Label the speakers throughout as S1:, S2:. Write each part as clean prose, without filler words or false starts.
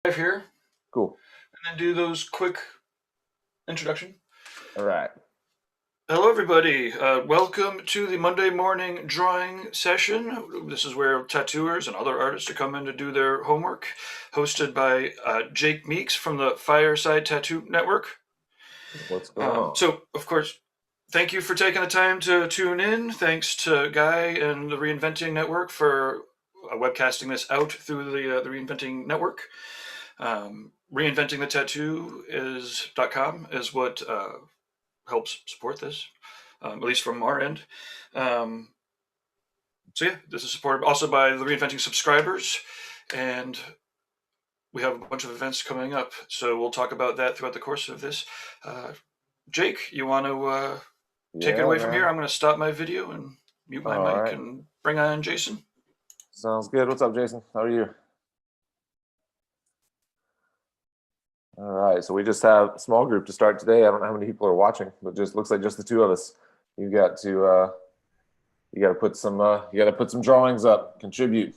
S1: Here
S2: Cool.
S1: and then do those quick introduction.
S2: All right.
S1: Hello, everybody. Welcome to the Monday morning drawing session. This is where tattooers and other artists come in to do their homework. Hosted by Jake Meeks from the Fireside Tattoo Network.
S2: What's going on?
S1: Of course, thank you for taking the time to tune in. Thanks to Guy and the Reinventing Network for webcasting this out through the Reinventing Network. Reinventingthetattoo.com is what helps support this, at least from our end. This is supported also by the Reinventing subscribers, and we have a bunch of events coming up. So we'll talk about that throughout the course of this. Jake, you want to take it
S2: Yeah,
S1: away from here?
S2: man.
S1: I'm going to stop my video and mute my
S2: All
S1: mic
S2: right.
S1: and bring on Jason.
S2: Sounds good. What's up, Jason? How are you? All right. So we just have a small group to start today. I don't know how many people are watching, but just looks like just the two of us. You got to put some drawings up, contribute.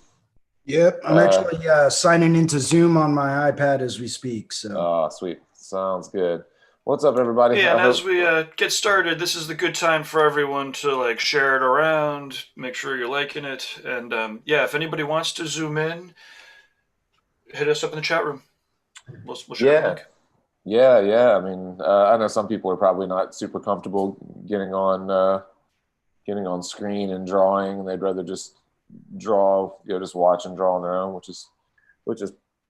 S3: Yep, I'm
S2: Uh,
S3: actually signing into Zoom on my iPad as we speak. So,
S2: Sweet. Sounds good. What's up, everybody?
S1: Yeah,
S2: I
S1: and as
S2: hope.
S1: we get started, this is the good time for everyone to share it around, make sure you're liking it, and if anybody wants to zoom in, hit us up in the chat room. We'll share the
S2: Yeah.
S1: link.
S2: Yeah. I mean, I know some people are probably not super comfortable getting on screen and drawing. They'd rather just draw, just watch and draw on their own, which is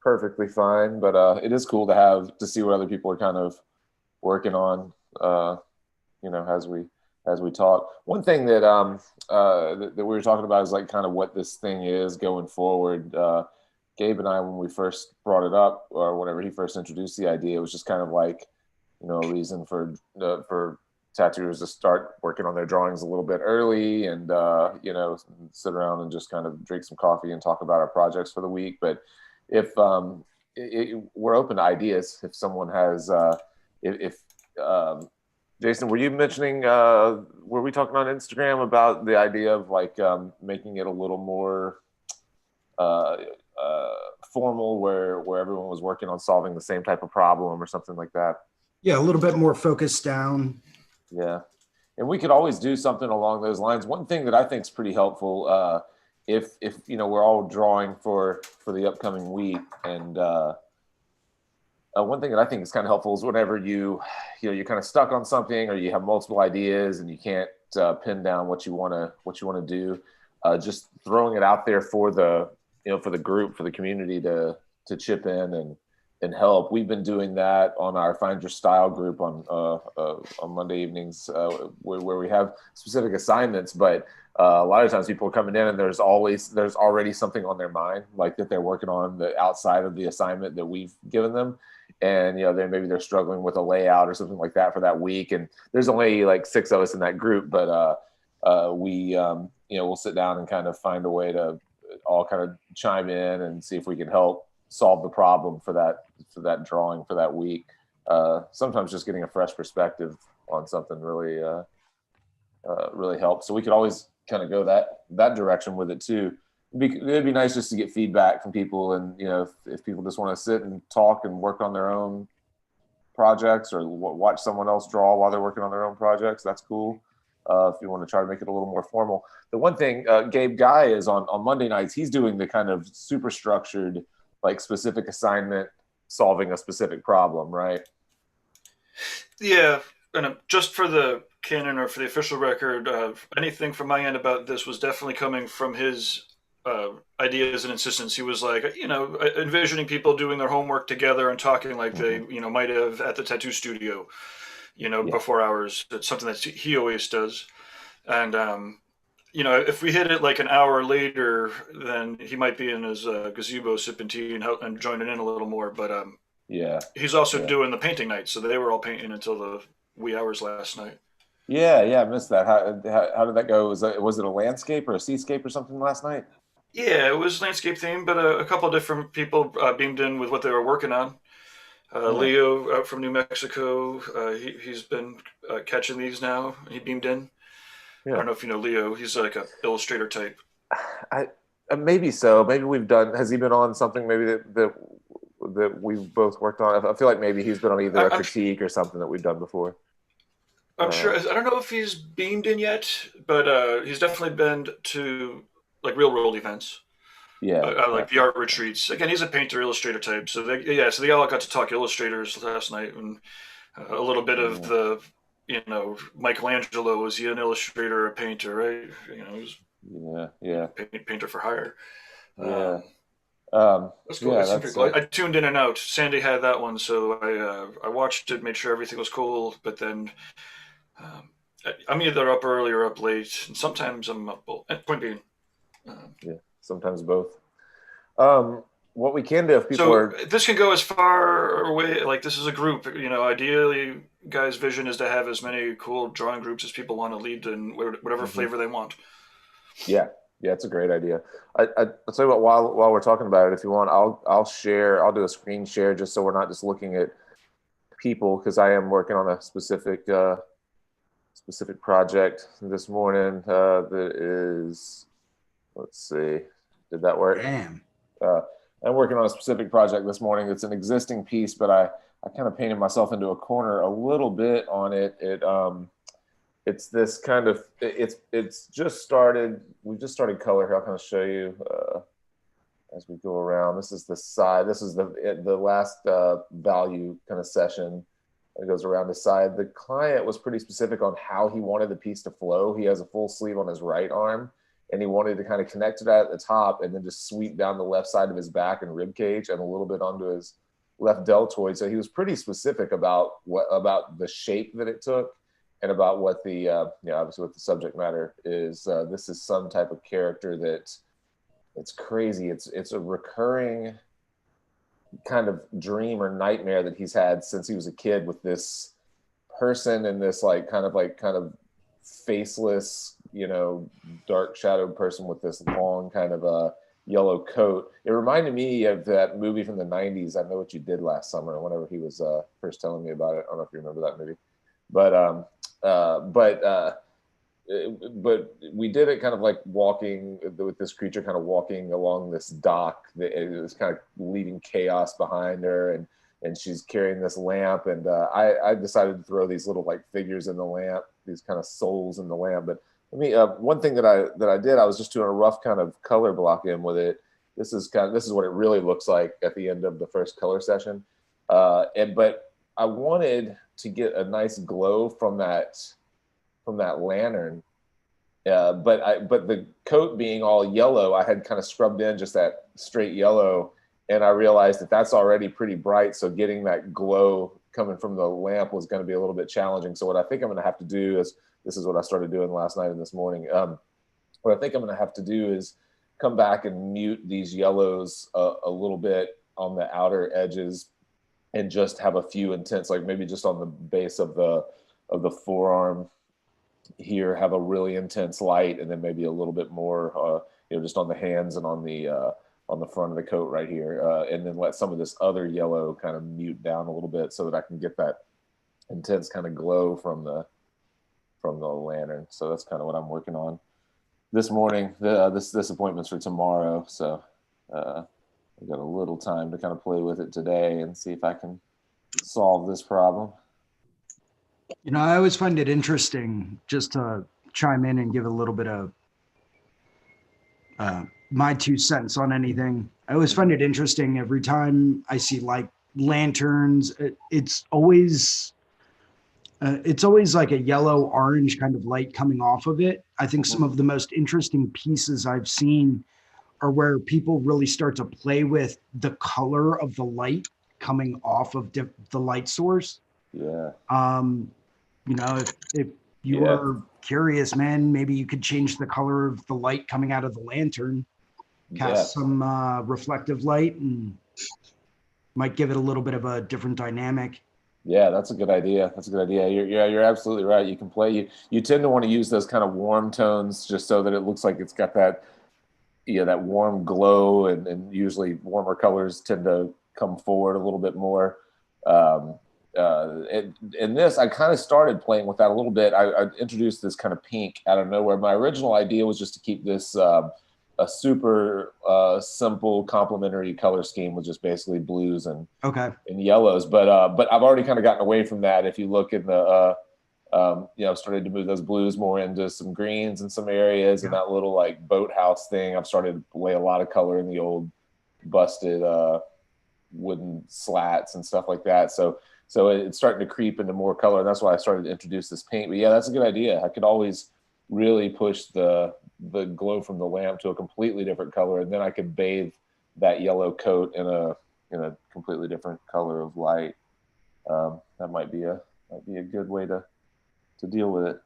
S2: perfectly fine. But it is cool to see what other people are kind of working on, as we talk. One thing that we were talking about is like kind of what this thing is going forward. Gabe and I, when we first brought it up, or whenever he first introduced the idea, it was just kind of like, a reason for tattooers to start working on their drawings a little bit early, and sit around and just kind of drink some coffee and talk about our projects for the week. But if we're open to ideas, if someone has, if Jason, were you mentioning? Were we talking on Instagram about the idea of like making it a little more uh, formal, where everyone was working on solving the same type of problem or something like that?
S3: yeah, a little bit more focused down.
S2: Yeah, and we could always do something along those lines. One thing that I think is pretty helpful, if we're all drawing for the upcoming week, and one thing that I think is kind of helpful is whenever you're kind of stuck on something, or you have multiple ideas and you can't pin down what you want to do, just throwing it out there for the group, for the community to chip in and help. We've been doing that on our Find Your Style group on Monday evenings, where we have specific assignments, but a lot of times people are coming in and there's already something on their mind, like that they're working on the outside of the assignment that we've given them. And maybe they're struggling with a layout or something like that for that week, and there's only like 6 of us in that group, but we'll sit down and kind of find a way to all kind of chime in and see if we can help solve the problem for that drawing for that week. Sometimes just getting a fresh perspective on something really helps. So we could always kind of go that direction with it too. It'd be nice just to get feedback from people, and if people just want to sit and talk and work on their own projects, or watch someone else draw while they're working on their own projects, that's cool. If you want to try to make it a little more formal. The one thing, Gabe Guy is on Monday nights, he's doing the kind of super structured, like specific assignment, solving a specific problem, right?
S1: Yeah, and just for the canon or for the official record, anything from my end about this was definitely coming from his ideas and insistence. He was like, envisioning people doing their homework together and talking like they, might have at the tattoo studio,
S2: Yeah.
S1: before hours. It's something that he always does. And, if we hit it like an hour later, then he might be in his gazebo sipping tea and joining in a little more. But
S2: Yeah.
S1: he's also
S2: Yeah.
S1: doing the painting night, so they were all painting until the wee hours last night.
S2: Yeah. I missed that. How did that go? Was it a landscape or a seascape or something last night?
S1: Yeah, it was landscape themed, but a couple of different people beamed in with what they were working on.
S2: Yeah.
S1: Leo out from New Mexico, he's been catching these now. He beamed in. I
S2: Yeah.
S1: don't know if you know Leo. He's like a illustrator type.
S2: I Maybe so. Maybe we've done. Has he been on something maybe that that we've both worked on? I feel like maybe he's been on either a
S1: I'm
S2: critique or something that we've done before.
S1: I'm sure.
S2: Uh,
S1: I don't know if he's beamed in yet, but he's definitely been to like real world events,
S2: yeah,
S1: like the
S2: gotcha.
S1: art retreats. Again, he's a painter illustrator type, so so they all got to talk illustrators last night, and a little bit of
S2: Yeah,
S1: the Michelangelo, was he an illustrator or a painter, right? He was
S2: yeah, yeah,
S1: painter for hire.
S2: yeah.
S1: Um, that's cool. It
S2: Yeah,
S1: seemed pretty
S2: that's
S1: cool. I tuned in and out. Sandy had that one, so I watched it, made sure everything was cool. But then um, I'm either up early or up late, and sometimes I'm up. Point being, um,
S2: yeah. Sometimes both. Um, what we can do if people
S1: so
S2: are,
S1: this can go as far away. Like this is a group. Ideally, guys' vision is to have as many cool drawing groups as people want to lead in whatever
S2: Mhm.
S1: flavor they want.
S2: Yeah, yeah, it's a great idea. I'll tell you what, while we're talking about it, if you want, I'll share. I'll do a screen share just so we're not just looking at people because I am working on a specific project this morning. That is, let's see, did that work?
S3: Damn.
S2: Uh, I'm working on a specific project this morning. It's an existing piece, but I kind of painted myself into a corner a little bit on it. It's this kind of it's just started. We just started color here. I'll kind of show you as we go around. This is the side. This is the last value kind of session. It goes around the side. The client was pretty specific on how he wanted the piece to flow. He has a full sleeve on his right arm, and he wanted to kind of connect it at the top and then just sweep down the left side of his back and rib cage and a little bit onto his left deltoid. So he was pretty specific about the shape that it took and about what the obviously what the subject matter is. This is some type of character that it's crazy. It's a recurring kind of dream or nightmare that he's had since he was a kid with this person and this like kind of faceless, dark shadowed person with this long kind of yellow coat. It reminded me of that movie from the 90s, I Know What You Did Last Summer, whenever he was first telling me about it. I don't know if you remember that movie. But uh, but uh, but we did it kind of like walking with this creature kind of walking along this dock that it was kind of leaving chaos behind her, and she's carrying this lamp, and I decided to throw these little like figures in the lamp, these kind of souls in the lamp. But one thing that I did, I was just doing a rough kind of color block in with it. This is what it really looks like at the end of the first color session, and but I wanted to get a nice glow from that lantern. But the coat being all yellow, I had kind of scrubbed in just that straight yellow, and I realized that that's already pretty bright. So getting that glow coming from the lamp was going to be a little bit challenging. So what I think I'm going to have to do is this is what I started doing last night and this morning. What I think I'm going to have to do is come back and mute these yellows a little bit on the outer edges and just have a few intense, like maybe just on the base of the forearm here, have a really intense light, and then maybe a little bit more, just on the hands and on the front of the coat right here, and then let some of this other yellow kind of mute down a little bit so that I can get that intense kind of glow from the lantern. So that's kind of what I'm working on this morning. This appointment's for tomorrow, so I've got a little time to kind of play with it today and see if I can solve this problem.
S3: I always find it interesting just to chime in and give a little bit of my 2 cents on anything. I always find it interesting every time I see like lanterns. It's always like a yellow orange kind of light coming off of it. I think some of the most interesting pieces I've seen are where people really start to play with the color of the light coming off of the light source.
S2: Yeah.
S3: If you
S2: Yeah.
S3: are curious, man, maybe you could change the color of the light coming out of the lantern,
S2: Yeah.
S3: cast some reflective light, and might give it a little bit of a different dynamic.
S2: Yeah, that's a good idea. That's a good idea. You're absolutely right. You can play. You tend to want to use those kind of warm tones just so that it looks like it's got that that warm glow, and usually warmer colors tend to come forward a little bit more. Um, in this, I kind of started playing with that a little bit. I introduced this kind of pink out of nowhere. My original idea was just to keep this a super simple complementary color scheme with just basically blues
S3: Okay.
S2: and yellows. But I've already kind of gotten away from that. If you look in the I've started to move those blues more into some greens in some areas, and
S3: Yeah.
S2: that little like boathouse thing. I've started to lay a lot of color in the old busted wooden slats and stuff like that. So it's starting to creep into more color, and that's why I started to introduce this paint. But yeah, that's a good idea. I could always really push the glow from the lamp to a completely different color, and then I could bathe that yellow coat in a completely different color of light. That might be a good way to deal with it.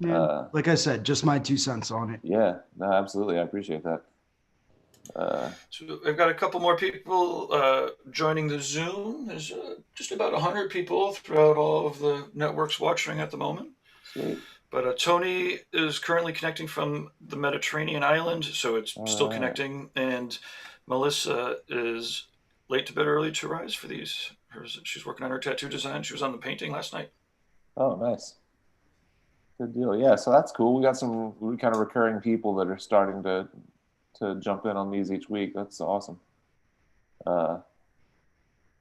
S3: Yeah. Like I said, just my 2 cents on it.
S2: Yeah, no, absolutely. I appreciate that. Uh,
S1: So I've got a couple more people joining the Zoom. There's just about 100 people throughout all of the networks watching at the moment.
S2: Sweet.
S1: But Tony is currently connecting from the Mediterranean island, so it's
S2: All
S1: still
S2: right.
S1: connecting. And Melissa is late to bed, early to rise for these. She's working on her tattoo design. She was on the painting last night.
S2: Oh, nice. Good deal. Yeah, so that's cool. We got some kind of recurring people that are starting to jump in on these each week. That's awesome. Uh,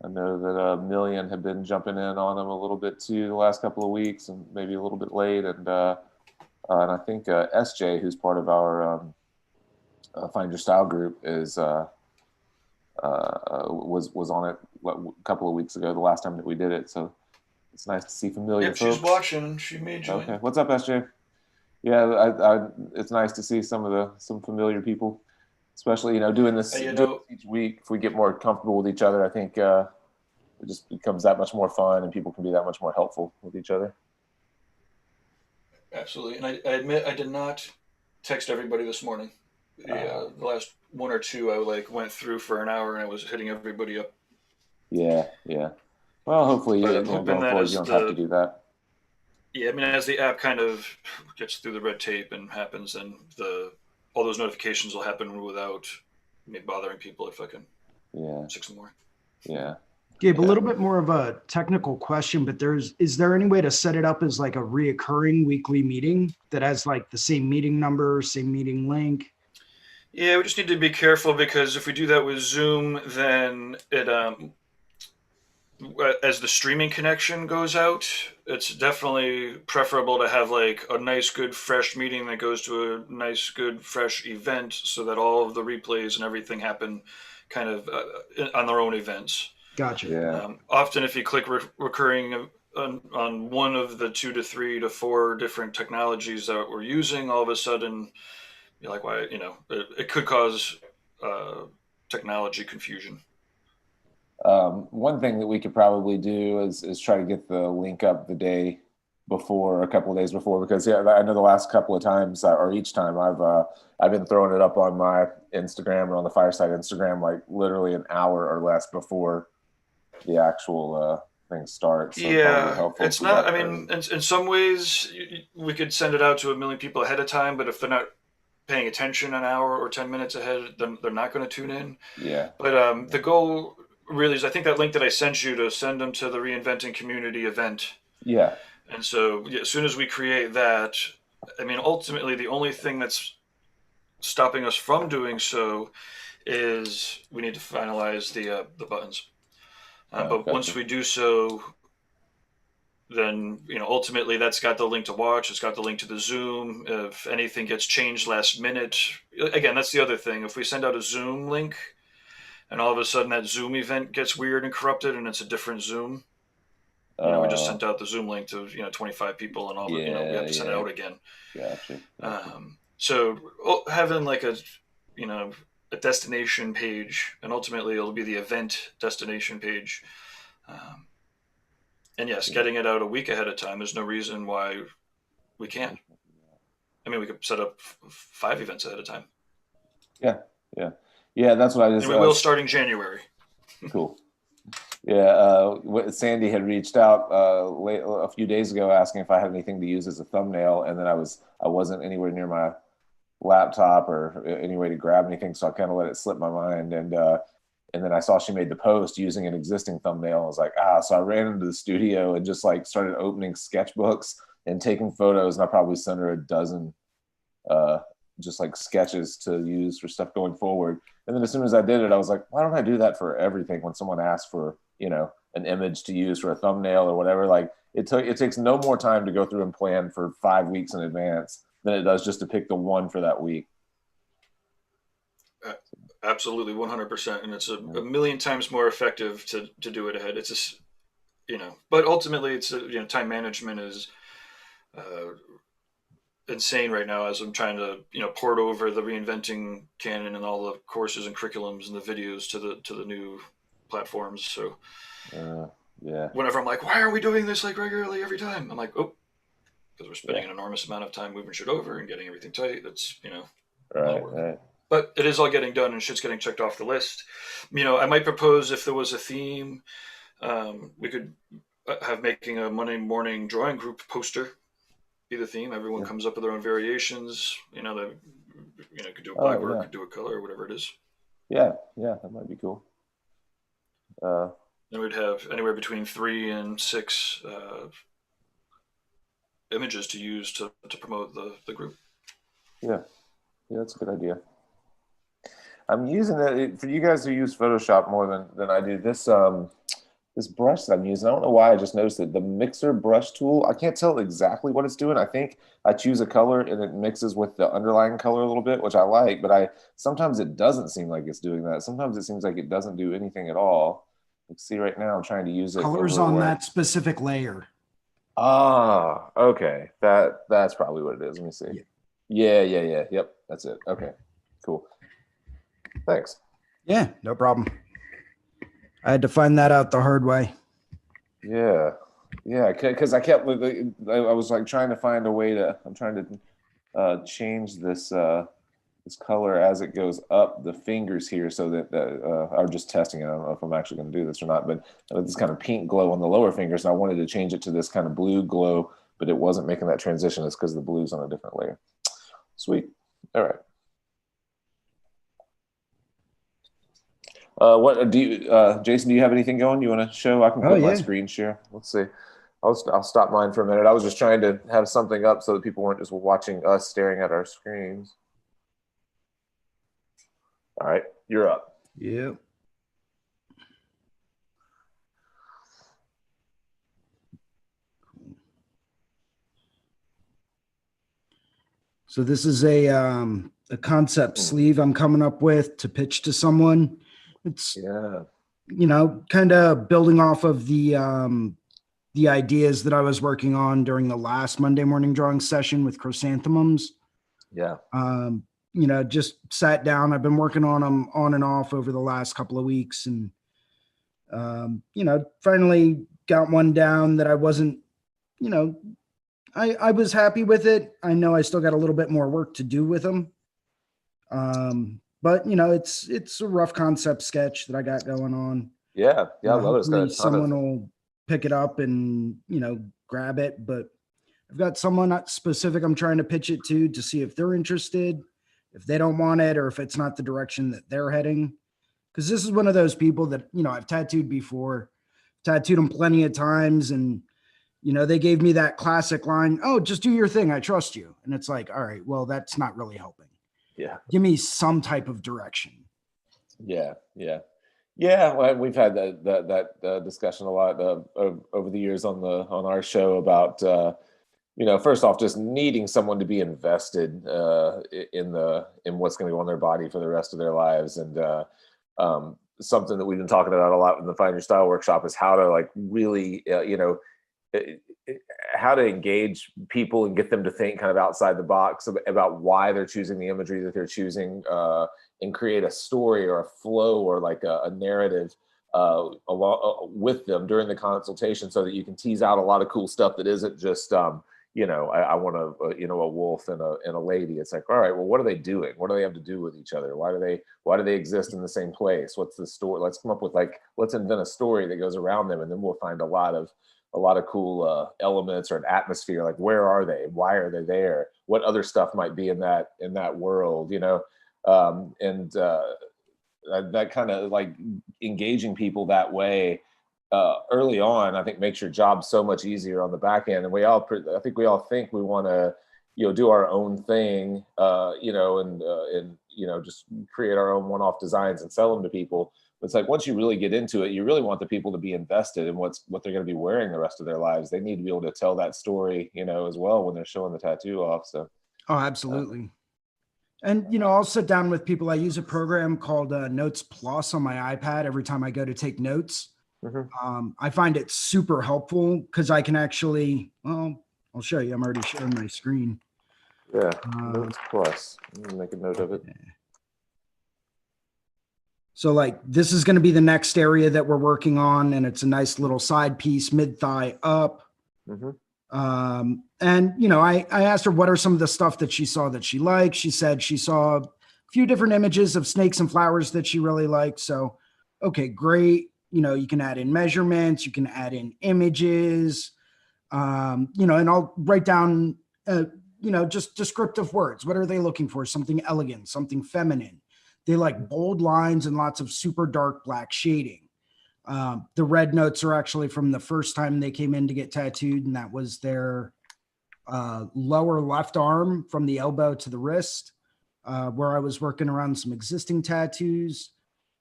S2: I know that a million have been jumping in on them a little bit too the last couple of weeks, and maybe a little bit late. And I think SJ, who's part of our Find Your Style group, is was on it a couple of weeks ago, the last time that we did it. So it's nice to see familiar
S1: Yep, she's
S2: folks.
S1: watching. She may
S2: Okay,
S1: join.
S2: what's up, SJ? Yeah, it's nice to see some familiar people, especially doing
S1: You
S2: this
S1: know,
S2: each week. If we get more comfortable with each other, I think it just becomes that much more fun, and people can be that much more helpful with each other.
S1: absolutely. And I admit I did not text everybody this morning.
S2: Uh,
S1: The last one or two I like went through for an hour and I was hitting everybody up.
S2: yeah, yeah. Well, hopefully,
S1: But I'm hoping
S2: going
S1: that
S2: forward, you
S1: as
S2: don't have to
S1: the
S2: do that.
S1: yeah, I mean as the app kind of gets through the red tape and happens, then the all those notifications will happen without me bothering people if I can
S2: Yeah,
S1: six more.
S2: yeah,
S3: Gabe, a
S2: yeah.
S3: little bit more of a technical question, but is there any way to set it up as like a reoccurring weekly meeting that has like the same meeting number, same meeting link?
S1: Yeah, we just need to be careful because if we do that with Zoom, then it as the streaming connection goes out, it's definitely preferable to have like a nice, good, fresh meeting that goes to a nice, good, fresh event so that all of the replays and everything happen kind of on their own events.
S3: Gotcha.
S2: Yeah.
S1: Often, if you click recurring on one of the 2 to 3 to 4 different technologies that we're using, all of a sudden, you're like, why, it could cause uh, technology confusion.
S2: One thing that we could probably do is try to get the link up the day before, a couple of days before, because yeah, I know the last couple of times or each time I've been throwing it up on my Instagram and on the Fireside Instagram like literally an hour or less before the actual thing starts. So it'd probably be
S1: Yeah,
S2: helpful if
S1: it's
S2: we got
S1: not.
S2: it
S1: I
S2: early.
S1: mean, in some ways, we could send it out to a million people ahead of time, but if they're not paying attention an hour or 10 minutes ahead, then they're not going to tune in.
S2: Yeah,
S1: But the goal really is, I think that link that I sent you to send them to the Reinventing Community event.
S2: yeah.
S1: And so, yeah, as soon as we create that, I mean, ultimately, the only thing that's stopping us from doing so is we need to finalize the buttons. But once
S2: Gotcha.
S1: we do so, then ultimately that's got the link to watch. It's got the link to the Zoom. If anything gets changed last minute, again, that's the other thing. If we send out a Zoom link and all of a sudden that Zoom event gets weird and corrupted and it's a different Zoom, we just
S2: Uh,
S1: sent out the Zoom link to 25 people and all the we
S2: yeah,
S1: have to send it
S2: yeah.
S1: out again.
S2: Gotcha.
S1: So having like a you know a destination page, and ultimately it'll be the event destination page. Um, and yes,
S2: Yeah.
S1: getting it out a week ahead of time. There's no reason why we can't. I mean, we could set up 5 events ahead of time,
S2: Yeah, yeah, yeah. That's what I
S1: and
S2: just
S1: we will starting January.
S2: cool. Yeah, Sandy had reached out a few days ago asking if I had anything to use as a thumbnail, and then I wasn't anywhere near my laptop or any way to grab anything, so I kind of let it slip my mind, and then I saw she made the post using an existing thumbnail. I was like, so I ran into the studio and just like started opening sketchbooks and taking photos, and I probably sent her a dozen uh, just like sketches to use for stuff going forward. And then as soon as I did it, I was like, why don't I do that for everything? When someone asks for, you know, an image to use for a thumbnail or whatever, like it takes no more time to go through and plan for 5 weeks in advance than it does just to pick the one for that week.
S1: Absolutely, 100%, and it's
S2: Yeah.
S1: a million times more effective to do it ahead. It's just, but ultimately, it's time management is uh, insane right now as I'm trying to port over the reinventing canon and all the courses and curriculums and the videos to the new platforms. So
S2: Uh, yeah.
S1: whenever I'm like, why are we doing this like regularly every time? I'm like, oh, because we're
S2: Yeah.
S1: spending an enormous amount of time moving shit over and getting everything tight. That's a lot of
S2: Right.
S1: work.
S2: Right.
S1: But it is all getting done and shit's getting checked off the list. I might propose if there was a theme, we could have making a Monday morning drawing group poster be the theme. Everyone
S2: Yeah.
S1: comes up with their own variations. Could do a black
S2: Oh
S1: work,
S2: yeah.
S1: could do a color, or whatever it is.
S2: Yeah. Yeah. That might be cool.
S1: Then we'd have anywhere between 3 and 6 images to use to promote the group.
S2: Yeah. Yeah. That's a good idea. I'm using it for you guys who use Photoshop more than I do. This brush that I'm using, I don't know why I just noticed it. The mixer brush tool, I can't tell exactly what it's doing. I think I choose a color and it mixes with the underlying color a little bit, which I like, but I sometimes it doesn't seem like it's doing that. Sometimes it seems like it doesn't do anything at all. Let's see right now, I'm trying to use it
S3: Colors
S2: over
S3: on
S2: where.
S3: that specific layer.
S2: Ah, okay. That's probably what it is. Let me see. Yeah. Yep, that's it. Okay, cool. Thanks.
S3: Yeah, no problem. I had to find that out the hard way.
S2: Yeah, because I was like trying to find a way to. I'm trying to change this color as it goes up the fingers here, so that I'm just testing it. I don't know if I'm actually going to do this or not, but this kind of pink glow on the lower fingers, and I wanted to change it to this kind of blue glow, but it wasn't making that transition. It's because the blue's on a different layer. Sweet. All right. What do you, Jason? Do you have anything going? You want to show? I can
S3: Oh
S2: quit my
S3: yeah.
S2: screen share. Let's see. I'll stop mine for a minute. I was just trying to have something up so that people weren't just watching us staring at our screens. All right, you're up.
S3: Yep. So this is a concept sleeve I'm coming up with to pitch to someone. It's
S2: Yeah.
S3: kind of building off of the ideas that I was working on during the last Monday morning drawing session with chrysanthemums.
S2: Yeah.
S3: Just sat down. I've been working on them on and off over the last couple of weeks, and finally got one down that I wasn't, I was happy with it. I know I still got a little bit more work to do with them. But it's a rough concept sketch that I got going on.
S2: Yeah. I love it. It's got
S3: Hopefully
S2: a ton
S3: someone
S2: of.
S3: will pick it up and, grab it. But I've got someone specific I'm trying to pitch it to see if they're interested, if they don't want it, or if it's not the direction that they're heading. Because this is one of those people that, I've tattooed before, tattooed them plenty of times. And, they gave me that classic line, "Oh, just do your thing. I trust you." And it's like, all right, well, that's not really helping.
S2: Yeah.
S3: Give me some type of direction.
S2: Yeah. Well, we've had that discussion a lot over the years on our show about first off, just needing someone to be invested in what's going to go on their body for the rest of their lives, and something that we've been talking about a lot in the Find Your Style workshop is how to like really how to engage people and get them to think kind of outside the box about why they're choosing the imagery that they're choosing, and create a story or a flow or like a narrative along with them during the consultation, so that you can tease out a lot of cool stuff that isn't just I want a wolf and a lady. It's like, all right, well, what are they doing? What do they have to do with each other? Why do they exist in the same place? What's the story? Let's come up with let's invent a story that goes around them, and then we'll find a lot of cool elements or an atmosphere. Like, where are they? Why are they there? What other stuff might be in that world? And that kind of like engaging people that way early on, I think makes your job so much easier on the back end. And I think we all think we want to do our own thing, and just create our own one-off designs and sell them to people. But it's like once you really get into it, you really want the people to be invested in what they're going to be wearing the rest of their lives. They need to be able to tell that story, as well when they're showing the tattoo off. So,
S3: Oh,
S2: uh,
S3: absolutely. And I'll sit down with people. I use a program called Notes Plus on my iPad every time I go to take notes.
S2: mhm.
S3: I find it super helpful because I can actually, well, I'll show you. I'm already sharing my screen.
S2: Yeah,
S3: Um,
S2: Notes Plus. I'm gonna make a note of it.
S3: so like this is going to be the next area that we're working on, and it's a nice little side piece, mid thigh up.
S2: Hmm.
S3: And I asked her what are some of the stuff that she saw that she liked. She said she saw a few different images of snakes and flowers that she really liked. So, okay, great. You can add in measurements, you can add in images, and I'll write down, just descriptive words. What are they looking for? Something elegant, something feminine. They like bold lines and lots of super dark black shading. The red notes are actually from the first time they came in to get tattooed, and that was their lower left arm from the elbow to the wrist, where I was working around some existing tattoos.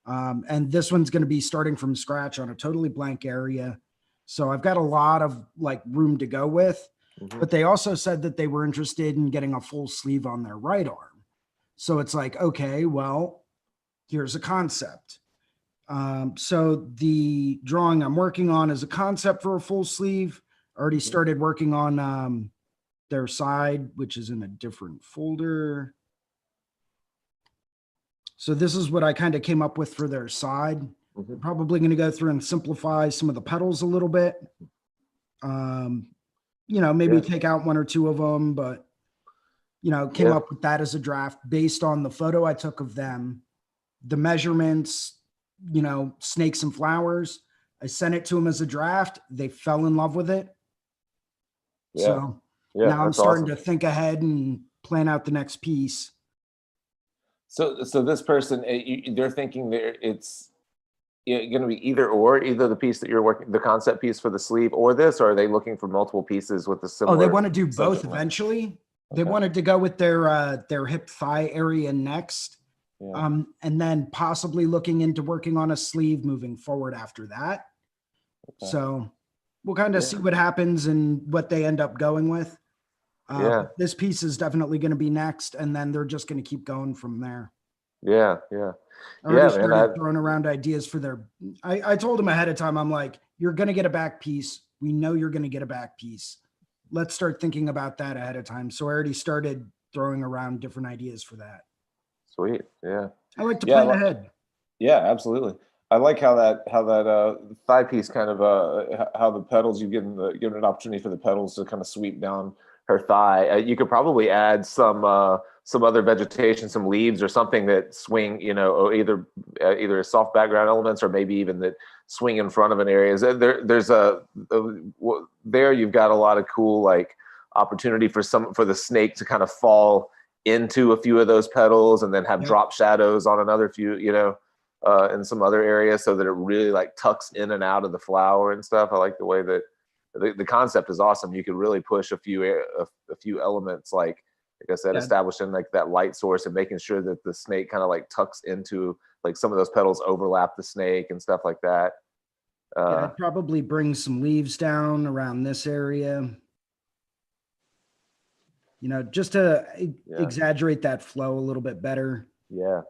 S3: And this one's going to be starting from scratch on a totally blank area. So I've got a lot of like room to go with,
S2: Hmm.
S3: but they also said that they were interested in getting a full sleeve on their right arm. So it's like, okay, well, here's a concept. So the drawing I'm working on is a concept for a full sleeve. Already started working on their side, which is in a different folder. So this is what I kind of came up with for their side.
S2: Hmm.
S3: Probably going to go through and simplify some of the petals a little bit. Maybe
S2: Yeah.
S3: take out one or two of them, but came
S2: Yeah.
S3: up with that as a draft based on the photo I took of them, the measurements, snakes and flowers. I sent it to them as a draft. They fell in love with it.
S2: Yeah.
S3: So
S2: Yeah.
S3: now I'm
S2: That's
S3: starting
S2: awesome.
S3: to think ahead and plan out the next piece.
S2: So this person, they're thinking it's going to be either the piece that you're working, the concept piece for the sleeve, or this, or are they looking for multiple pieces with a
S3: Oh, they
S2: similar
S3: want to do both
S2: subject matter?
S3: eventually. They
S2: Okay.
S3: wanted to go with their hip thigh area next.
S2: Yeah.
S3: And then possibly looking into working on a sleeve moving forward after that.
S2: Okay.
S3: So we'll kind of
S2: Yeah.
S3: see what happens and what they end up going with.
S2: Yeah.
S3: This piece is definitely going to be next, and then they're just going to keep going from there.
S2: Yeah. Yeah.
S3: I already
S2: Yeah, man.
S3: started throwing around ideas for their. I told them ahead of time. I'm like, you're going to get a back piece. We know you're going to get a back piece. Let's start thinking about that ahead of time. So I already started throwing around different ideas for that.
S2: Sweet. Yeah.
S3: I like to
S2: Yeah.
S3: plan ahead.
S2: Yeah, absolutely. I like how that thigh piece kind of how the pedals, you given an opportunity for the pedals to kind of sweep down her thigh. You could probably add some other vegetation, some leaves or something that swing, or either soft background elements or maybe even that swing in front of an area. There's there you've got a lot of cool like opportunity for the snake to kind of fall into a few of those petals and then have
S3: Yep.
S2: drop shadows on another few, in some other areas so that it really like tucks in and out of the flower and stuff. I like the way that the concept is awesome. You could really push a few elements like I said,
S3: Yeah.
S2: establishing like that light source and making sure that the snake kind of like tucks into like some of those petals overlap the snake and stuff like that.
S3: Yeah,
S2: Uh,
S3: I'd probably bring some leaves down around this area, just to
S2: yeah,
S3: exaggerate that flow a little bit better.
S2: yeah,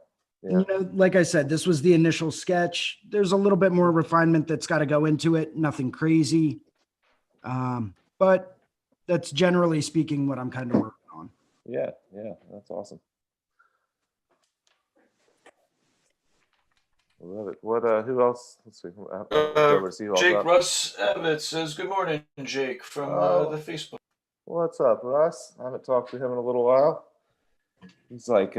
S3: And,
S2: yeah,
S3: like I said, this was the initial sketch. There's a little bit more refinement that's got to go into it. Nothing crazy. But that's generally speaking what I'm kind of working on.
S2: yeah, yeah. That's awesome. I love it. Who else? Let's see. I'll go over to see who else
S1: Jake
S2: up.
S1: Russ Abbott says, "Good morning, Jake," from the
S2: Oh,
S1: Facebook.
S2: what's up, Russ? I haven't talked to him in a little while. He's like,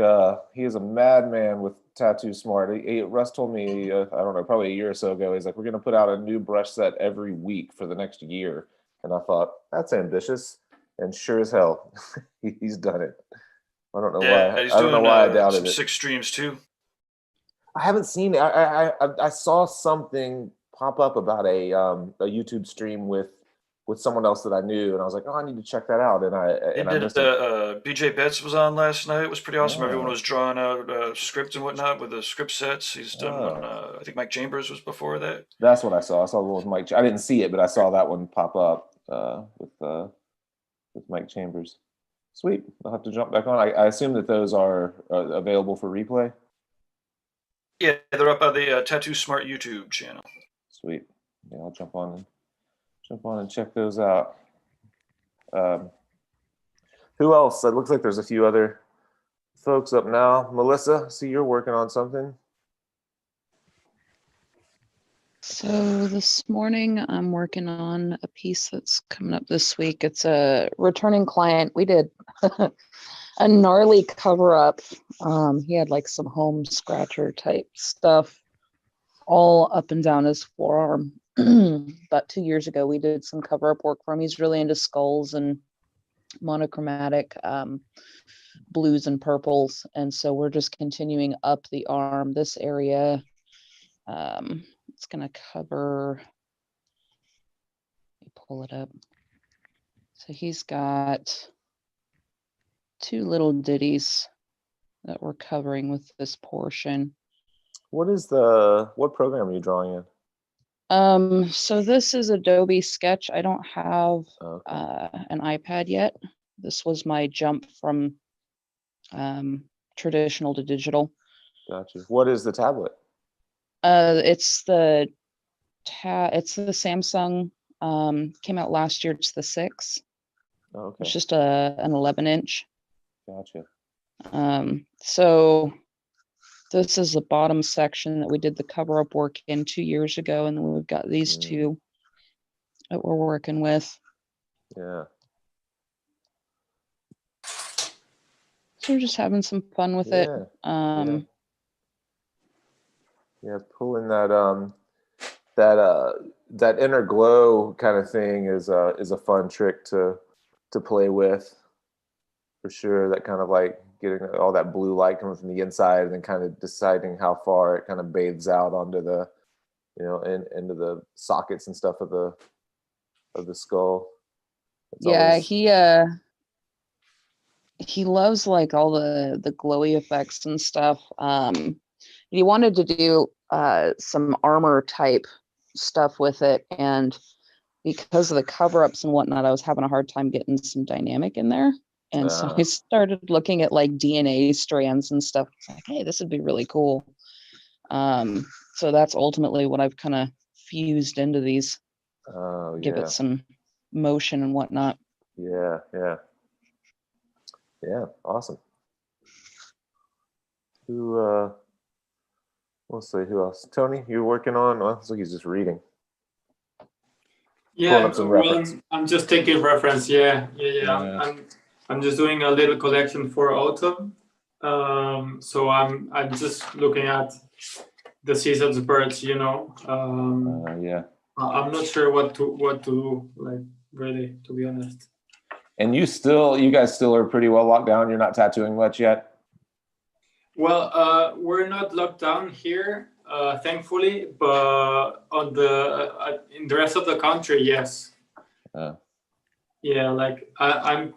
S2: he is a madman with Tattoo Smart. Russ told me, I don't know, probably a year or so ago, he's like, we're going to put out a new brush set every week for the next year. And I thought, that's ambitious. And sure as hell, he's done it. I don't know
S1: Yeah,
S2: why.
S1: he's
S2: I don't know
S1: doing
S2: why I doubted
S1: some
S2: it.
S1: sick streams too.
S2: I haven't seen it. I saw something pop up about a YouTube stream with with someone else that I knew, and I was like, oh, I need to check that out, and
S1: He
S2: I
S1: did.
S2: missed it.
S1: BJ Betts was on last night. It was pretty awesome. Everyone
S2: Oh,
S1: was drawing out scripts and whatnot with the script sets. He's done one.
S2: oh,
S1: I think Mike Chambers was before that.
S2: that's what I saw. I saw the one with Mike. I didn't see it, but I saw that one pop up with Mike Chambers. Sweet. I'll have to jump back on. I assume that those are available for replay.
S1: Yeah, they're up on the Tattoo Smart YouTube channel.
S2: Sweet. Yeah, I'll jump on and check those out. Who else? It looks like there's a few other folks up now. Melissa, see you're working on something.
S4: So this morning I'm working on a piece that's coming up this week. It's a returning client. We did a gnarly cover up. He had like some home scratcher type stuff all up and down his forearm. About 2 years ago, we did some cover up work for him. He's really into skulls and monochromatic blues and purples. And so we're just continuing up the arm, this area. It's going to cover, let me pull it up. So he's got 2 little ditties that we're covering with this portion.
S2: What program are you drawing in?
S4: So this is Adobe Sketch. I don't have an iPad yet. This was my jump from traditional to digital.
S2: Gotcha. What is the tablet?
S4: It's the Samsung, came out last year. It's the 6.
S2: Okay.
S4: It's just an 11-inch.
S2: Gotcha.
S4: So this is the bottom section that we did the cover up work in 2 years ago, and then we've got these 2 that we're working with.
S2: Yeah.
S4: So we're just having some fun with it.
S2: Yeah, pulling that inner glow kind of thing is a fun trick to play with, for sure. That kind of like getting all that blue light coming from the inside and then kind of deciding how far it kind of bathes out onto the, into the sockets and stuff of the skull. It's always...
S4: he loves like all the glowy effects and stuff. He wanted to do some armor type stuff with it, and because of the cover-ups and whatnot, I was having a hard time getting some dynamic in there. And so I started looking at like DNA strands and stuff. It's like, hey, this would be really cool. So that's ultimately what I've kind of fused into these. Give it some motion and whatnot.
S2: Yeah. Awesome. Let's see, who else? Tony, you're working on? Well, looks like he's just reading.
S5: Yeah, well, I'm just taking reference. Yeah. I'm just doing a little collection for autumn. So I'm just looking at the season's birds. I'm not sure what to do, like, really, to be honest.
S2: And you guys still are pretty well locked down. You're not tattooing much yet?
S5: Well, we're not locked down here, thankfully, but on in the rest of the country, yes. Yeah, like I'm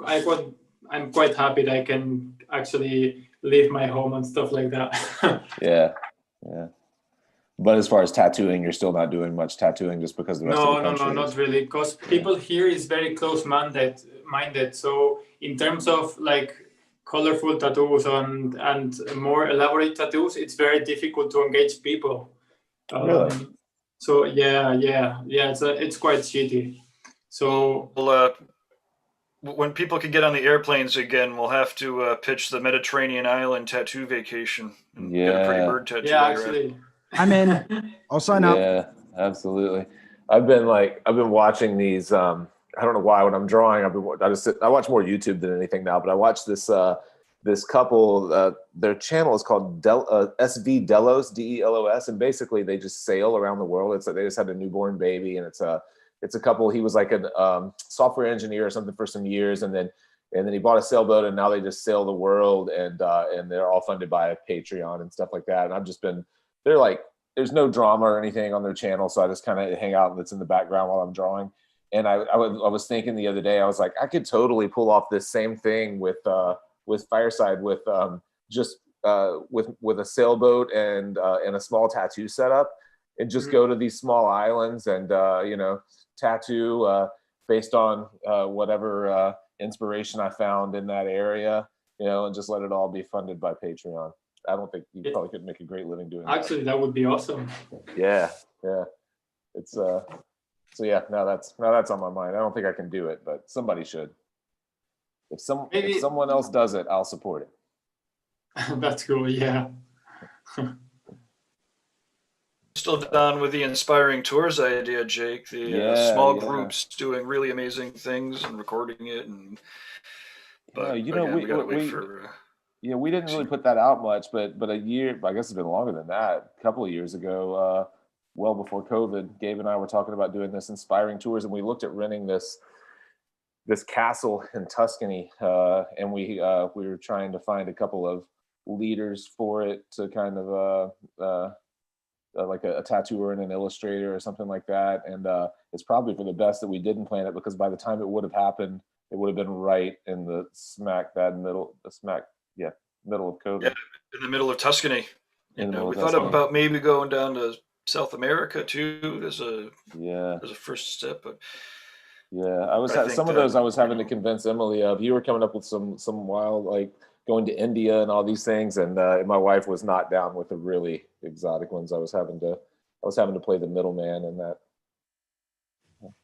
S5: quite happy that I can actually leave my home and stuff like that.
S2: Yeah. But as far as tattooing, you're still not doing much tattooing just because the rest of the country.
S5: No, not really, because people here is very close-minded. So in terms of like colorful tattoos and more elaborate tattoos, it's very difficult to engage people.
S2: Really?
S5: So yeah, it's quite shitty. So
S1: when people can get on the airplanes again, we'll have to pitch the Mediterranean island tattoo vacation and get a pretty bird tattoo.
S5: Yeah, actually.
S3: I'm in. I'll sign up.
S2: Yeah, absolutely. I've been watching these. I don't know why when I'm drawing, I watch more YouTube than anything now. But I watched this couple. Their channel is called SV Delos, Delos, and basically they just sail around the world. It's like they just had a newborn baby, and it's a couple. He was like a software engineer or something for some years, and then he bought a sailboat, and now they just sail the world, and they're all funded by Patreon and stuff like that. And they're like, there's no drama or anything on their channel, so I just kind of hang out and it's in the background while I'm drawing. And I was thinking the other day, I was like, I could totally pull off this same thing with Fireside, with just with a sailboat and a small tattoo setup, and just go to these small islands and tattoo based on whatever inspiration I found in that area, and just let it all be funded by Patreon. I don't think you probably could make a great living doing that.
S5: Actually, that would be awesome.
S2: Yeah. It's so yeah, now that's on my mind. I don't think I can do it, but somebody should. If someone else does it, I'll support it.
S5: That's cool. Yeah.
S1: Still down with the inspiring tours idea, Jake. The small groups doing really amazing things and recording it, but we gotta wait for.
S2: We didn't really put that out much, but a year, I guess it's been longer than that. A couple of years ago, well before COVID, Gabe and I were talking about doing this inspiring tours, and we looked at renting this castle in Tuscany, and we were trying to find a couple of leaders for it to kind of like a tattooer and an illustrator or something like that. And it's probably for the best that we didn't plan it, because by the time it would have happened, it would have been right in the middle of COVID.
S1: Yeah, in the middle of Tuscany. We thought about maybe going down to South America too as a first step, but
S2: I was some of those I was having to convince Emily of. You were coming up with some wild, like going to India and all these things, and my wife was not down with the really exotic ones. I was having to play the middleman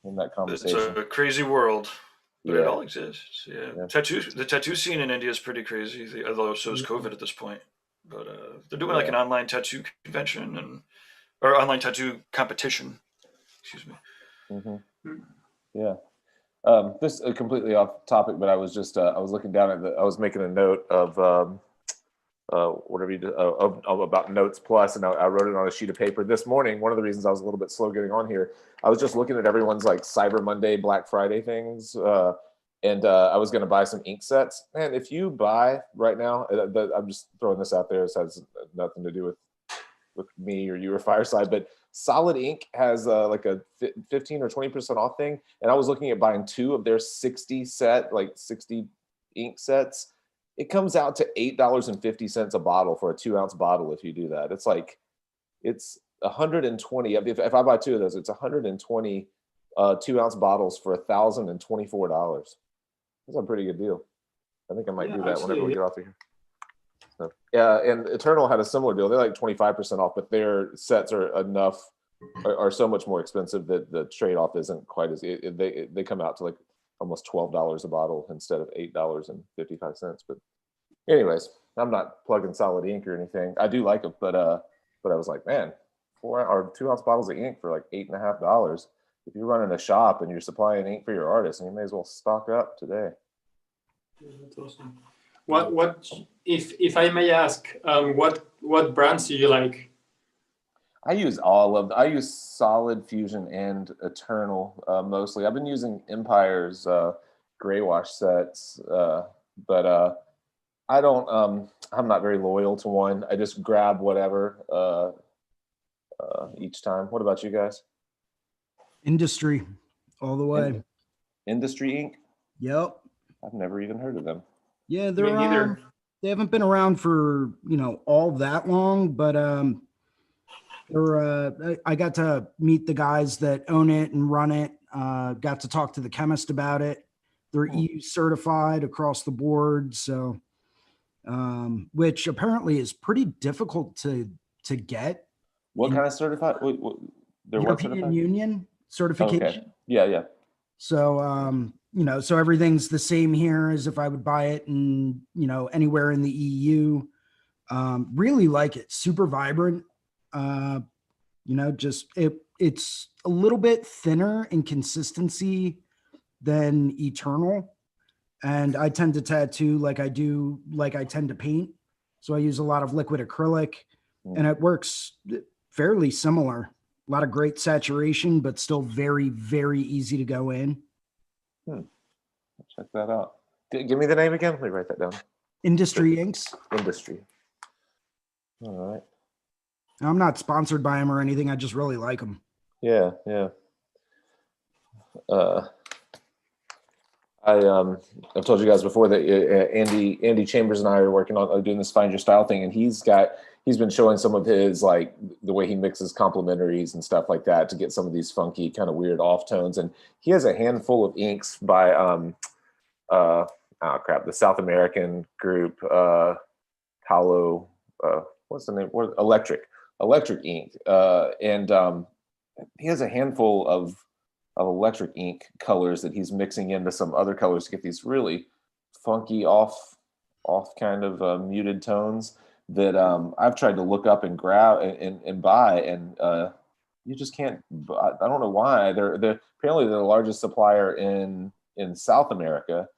S2: in that conversation.
S1: It's a crazy world, but it all exists. Yeah. The tattoo scene in India is pretty crazy, although so is COVID at this point. But they're doing like an online tattoo convention or online tattoo competition. Excuse me.
S2: Mm-hmm. Yeah. This is completely off topic, but I was just I was looking down at I was making a note of whatever you do about Notes Plus, and I wrote it on a sheet of paper this morning. One of the reasons I was a little bit slow getting on here, I was just looking at everyone's like Cyber Monday, Black Friday things, and I was going to buy some ink sets. Man, if you buy right now, I'm just throwing this out there. This has nothing to do with me or you or Fireside, but Solid Ink has like a 15 or 20% off thing, and I was looking at buying 2 of their 60 ink sets. It comes out to $8.50 a bottle for a 2-ounce bottle. If you do that, it's 120. If I buy 2 of those, it's 120 2-ounce bottles for $1,024. That's a pretty good deal. I think I might do that whenever we get off of here. So, yeah, and Eternal had a similar deal. They're like 25% off, but their sets are so much more expensive that the trade-off isn't quite as they come out to like almost $12 a bottle instead of $8.55. But anyways, I'm not plugging Solid Ink or anything. I do like it, but I was like, man, 2-ounce bottles of ink for like $8.50. If you're running a shop and you're supplying ink for your artists, and you may as well stock up today.
S5: Yeah, that's awesome. What if I may ask, what brands do you like?
S2: I use Solid, Fusion, and Eternal mostly. I've been using Empire's gray wash sets, but I don't. I'm not very loyal to one. I just grab whatever each time. What about you guys?
S3: Industry, all the way.
S2: Industry Ink.
S3: Yep.
S2: I've never even heard of them.
S3: Yeah, they haven't been around for all that long, but I got to meet the guys that own it and run it. Got to talk to the chemist about it. They're EU certified across the board, so which apparently is pretty difficult to get.
S2: What kind of certified?
S3: European Union certification.
S2: Okay. Yeah.
S3: So so everything's the same here as if I would buy it in anywhere in the EU. Really like it. Super vibrant. Just it's a little bit thinner in consistency than Eternal, and I tend to tattoo like I tend to paint, so I use a lot of liquid acrylic, and it works fairly similar. A lot of great saturation, but still very, very easy to go in.
S2: Check that out. Give me the name again. Let me write that down.
S3: Industry Inks.
S2: Industry. All right.
S3: I'm not sponsored by them or anything. I just really like them.
S2: Yeah. I've told you guys before that Andy Chambers and I are working on doing this Find Your Style thing, and he's been showing some of his, like, the way he mixes complementaries and stuff like that to get some of these funky kind of weird off tones. And he has a handful of inks by the South American group Hollow, what's the name? Electric Ink, and he has a handful of electric ink colors that he's mixing into some other colors to get these really funky off kind of muted tones that I've tried to look up and grab and buy, and you just can't. I don't know why. They're apparently they're the largest supplier in South America,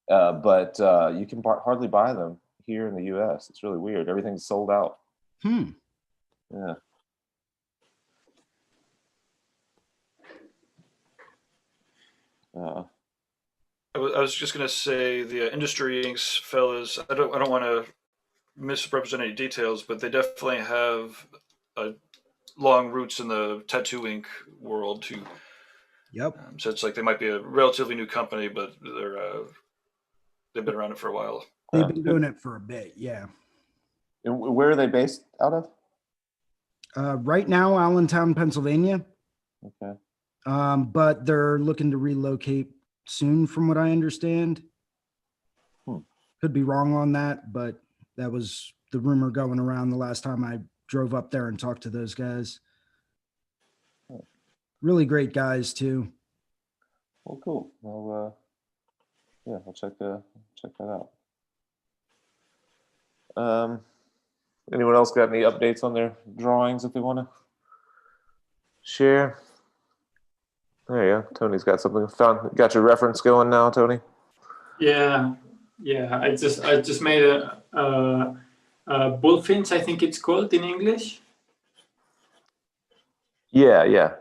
S2: but you can hardly buy them here in the U.S. It's really weird. Everything's sold out. Yeah.
S1: I was just gonna say the industry inks fellas. I don't want to misrepresent any details, but they definitely have long roots in the tattoo ink world too.
S3: Yep.
S1: So it's like they might be a relatively new company, but they've been around it for a while.
S3: They've been doing it for a bit, yeah.
S2: And where are they based out of?
S3: Right now, Allentown, Pennsylvania.
S2: Okay.
S3: But they're looking to relocate soon, from what I understand. Could be wrong on that, but that was the rumor going around the last time I drove up there and talked to those guys. Really great guys too.
S2: Well, cool. Well, yeah, I'll check that out. Anyone else got any updates on their drawings that they want to share? There you go. Tony's got something. Got your reference going now, Tony?
S5: Yeah. I just made a bullfinch, I think it's called in English.
S2: Yeah.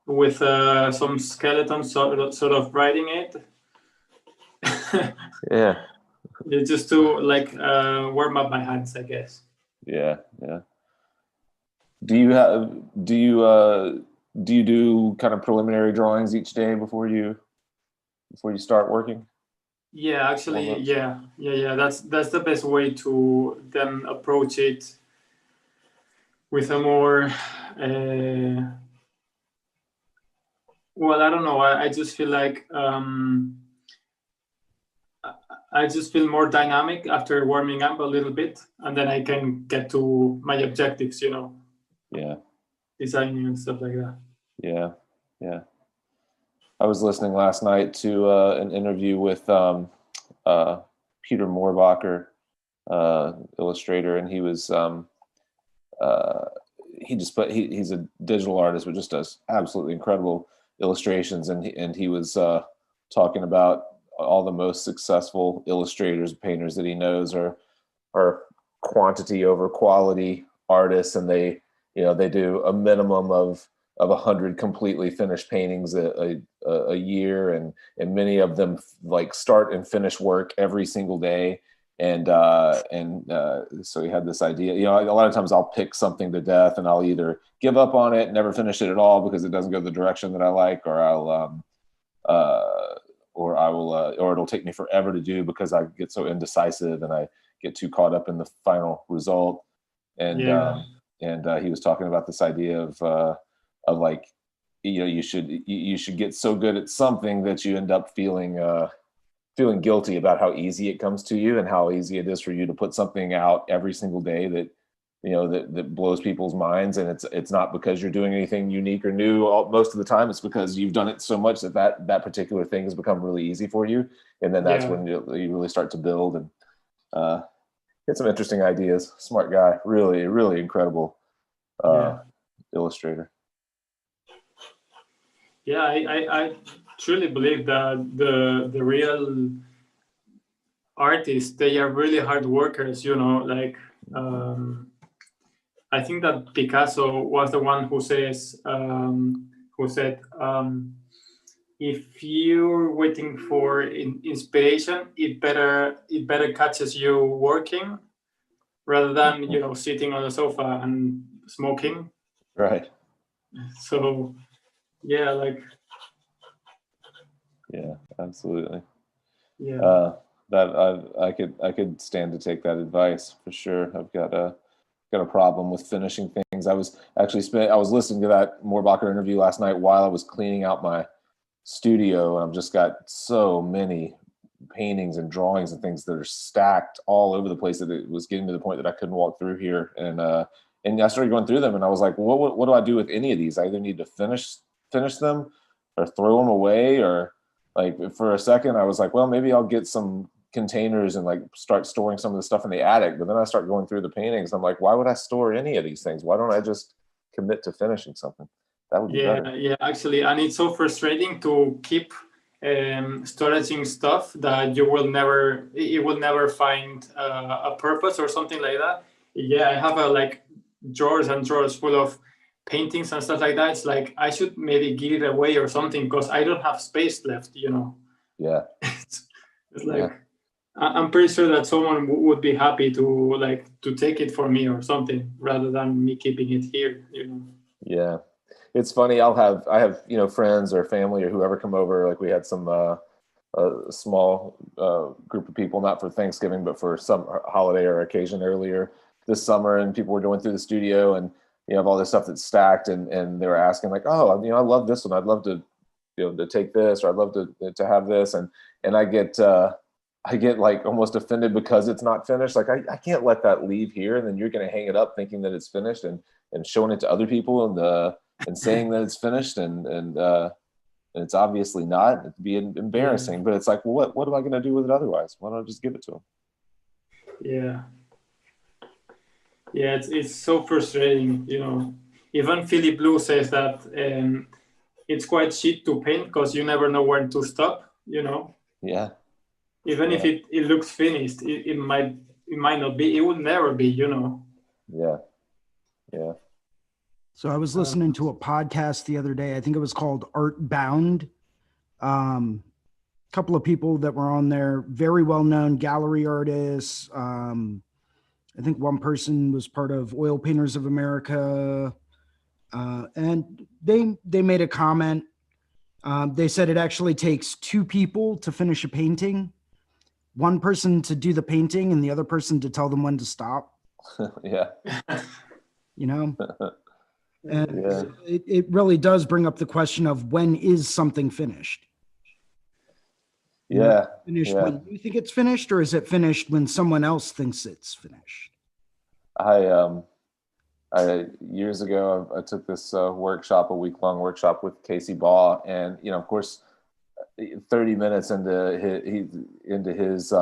S5: With some skeleton sort of riding it.
S2: Yeah.
S5: Just to warm up my hands, I guess.
S2: Yeah. Do you do kind of preliminary drawings each day before you start working?
S5: Yeah, actually, yeah. That's the best way to then approach it with a more. Well, I don't know. I just feel like I just feel more dynamic after warming up a little bit, and then I can get to my objectives.
S2: Yeah.
S5: Designing and stuff like that.
S2: Yeah. I was listening last night to an interview with Peter Moorbacher, illustrator, and he was he's a digital artist, but just does absolutely incredible illustrations, and he was talking about all the most successful illustrators, painters that he knows are quantity over quality artists, and they do a minimum of 100 completely finished paintings a year, and many of them like start and finish work every single day. And so he had this idea, a lot of times I'll pick something to death and I'll either give up on it, never finish it at all because it doesn't go the direction that I like, or it'll take me forever to do because I get so indecisive and I get too caught up in the final result. And he was talking about this idea of like, you should get so good at something that you end up feeling guilty about how easy it comes to you and how easy it is for you to put something out every single day that that blows people's minds. And it's not because you're doing anything unique or new. Most of the time it's because you've done it so much that particular thing has become really easy for you, and then that's when you really start to build and get some interesting ideas. Smart guy, really, really incredible illustrator.
S5: Yeah, I truly believe that the real artists, they are really hard workers, I think that Picasso was the one who said if you're waiting for inspiration, it better catches you working rather than sitting on the sofa and smoking.
S2: Right.
S5: So yeah,
S2: Yeah, absolutely.
S5: Yeah.
S2: That I could stand to take that advice for sure. I've got a problem with finishing things. I was listening to that Moorbacher interview last night while I was cleaning out my studio, and I've just got so many paintings and drawings and things that are stacked all over the place that it was getting to the point that I couldn't walk through here. And I started going through them, and I was like, what do I do with any of these? I either need to finish them or throw them away, or like for a second I was like, well, maybe I'll get some containers and like start storing some of the stuff in the attic. But then I start going through the paintings. I'm like, why would I store any of these things? Why don't I just commit to finishing something? That would be better.
S5: Yeah, actually, and it's so frustrating to keep storaging stuff that it will never find a purpose or something like that. Yeah, I have like drawers and drawers full of paintings and stuff like that. It's like I should maybe give it away or something because I don't have space left,
S2: Yeah.
S5: it's like I'm pretty sure that someone would be happy to take it for me or something rather than me keeping it here.
S2: Yeah. It's funny. I have friends or family or whoever come over. Like we had some a small group of people, not for Thanksgiving, but for some holiday or occasion earlier this summer, and people were going through the studio, and you have all this stuff that's stacked, and they were asking like, oh, I love this one. I'd love to to take this, or I'd love to have this, and I get like almost offended because it's not finished. Like I can't let that leave here, and then you're going to hang it up thinking that it's finished and showing it to other people and saying that it's finished and it's obviously not. It'd be embarrassing, but it's like, well, what am I going to do with it otherwise? Why don't I just give it to them?
S5: Yeah, it's so frustrating. Even Philip Blue says that it's quite shit to paint because you never know when to stop.
S2: Yeah.
S5: Even if it looks finished, it might not be. It will never be.
S2: Yeah.
S3: So I was listening to a podcast the other day. I think it was called Art Bound. A couple of people that were on there, very well-known gallery artists. I think one person was part of Oil Painters of America. And they made a comment. They said it actually takes two people to finish a painting. One person to do the painting and the other person to tell them when to stop.
S2: Yeah.
S3: And it really does bring up the question of when is something finished? Finished when you think it's finished, or is it finished when someone else thinks it's finished?
S2: I years ago I took this a week-long workshop with Casey Baugh, and of course 30 minutes into his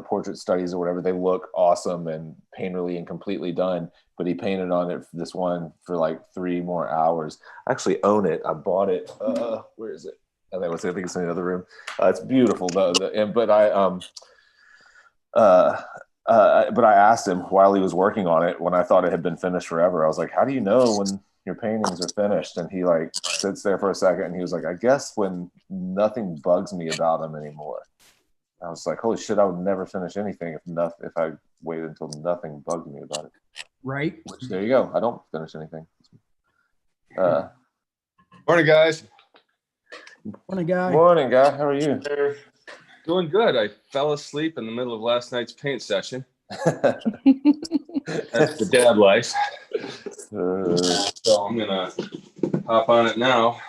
S2: portrait studies or whatever, they look awesome and painterly and completely done, but he painted on it for this one for like 3 more hours. I actually own it. I bought it. Where is it? I think it's in the other room. It's beautiful though. But I asked him while he was working on it, when I thought it had been finished forever, I was like, how do you know when your paintings are finished? And he like sits there for a second and he was like, I guess when nothing bugs me about them anymore. I was like, holy shit, I would never finish anything if I waited until nothing bugged me about it.
S3: Right.
S2: Which, there you go. I don't finish anything.
S6: Morning, guys.
S3: Morning, guy.
S2: Morning, guy. How are you?
S6: Doing good. I fell asleep in the middle of last night's paint session. That's the dad life. So I'm gonna hop on it now,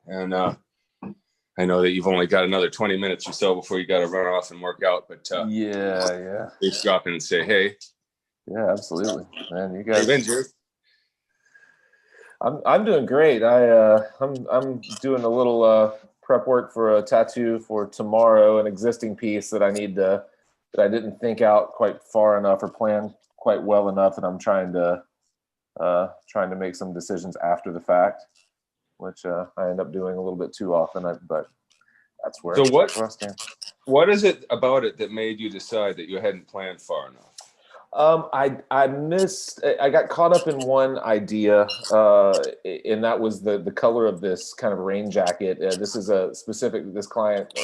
S6: and I know that you've only got another 20 minutes or so before you got to run off and work out, but please drop in and say hey.
S2: Yeah, absolutely, man. You guys.
S6: Hey, Jared.
S2: I'm doing great. I'm doing a little prep work for a tattoo for tomorrow, an existing piece that I didn't think out quite far enough or plan quite well enough, and I'm trying to make some decisions after the fact, which I end up doing a little bit too often. But that's where.
S6: So what is it about it that made you decide that you hadn't planned far enough?
S2: I got caught up in one idea, and that was the color of this kind of rain jacket. This client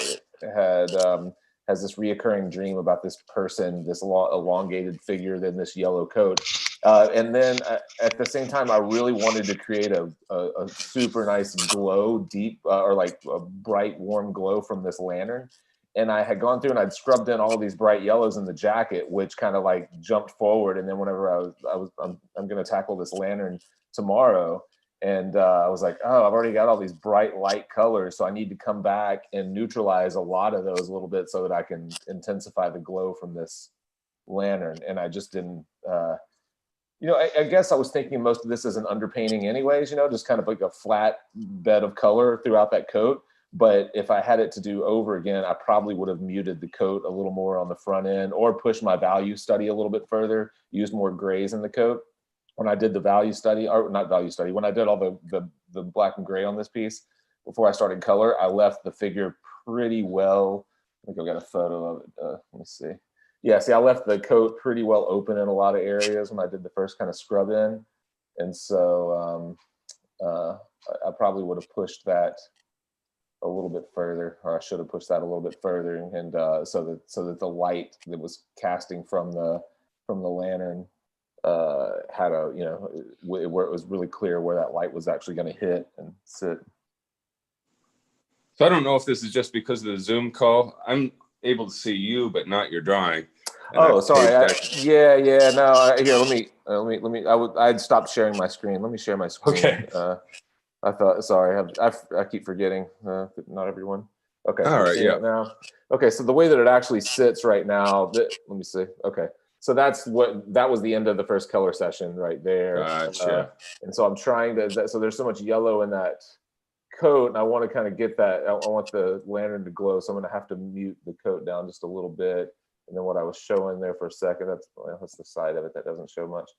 S2: has this reoccurring dream about this person, this elongated figure in this yellow coat. And then at the same time, I really wanted to create a super nice glow, deep or like a bright, warm glow from this lantern. And I had gone through and I'd scrubbed in all these bright yellows in the jacket, which kind of like jumped forward. And then whenever I'm going to tackle this lantern tomorrow, and I was like, oh, I've already got all these bright light colors, so I need to come back and neutralize a lot of those a little bit so that I can intensify the glow from this lantern. And I just didn't. I guess I was thinking most of this is an underpainting anyways, just kind of like a flat bed of color throughout that coat. But if I had it to do over again, I probably would have muted the coat a little more on the front end or pushed my value study a little bit further, used more grays in the coat. When I did the value study, or not value study, when I did all the black and gray on this piece, before I started color, I left the figure pretty well. I think I've got a photo of it. Let me see. Yeah, see, I left the coat pretty well open in a lot of areas when I did the first kind of scrub in. And so I probably would have pushed that a little bit further, or I should have pushed that a little bit further, and so that the light that was casting from the lantern had a where it was really clear where that light was actually going to hit and sit.
S6: So I don't know if this is just because of the Zoom call. I'm able to see you, but not your drawing.
S2: Oh, sorry. Yeah. No, here. Let me. I'd stopped sharing my screen. Let me share my screen.
S6: Okay.
S2: I thought. Sorry, I keep forgetting. Not everyone. Okay.
S6: All right. Yeah.
S2: Now. Okay. So the way that it actually sits right now. Let me see. Okay. So that was the end of the first color session right there.
S6: Gotcha.
S2: And so I'm trying to. So there's so much yellow in that coat, and I want to kind of get that. I want the lantern to glow, so I'm going to have to mute the coat down just a little bit. And then what I was showing there for a second, that's the side of it that doesn't show much.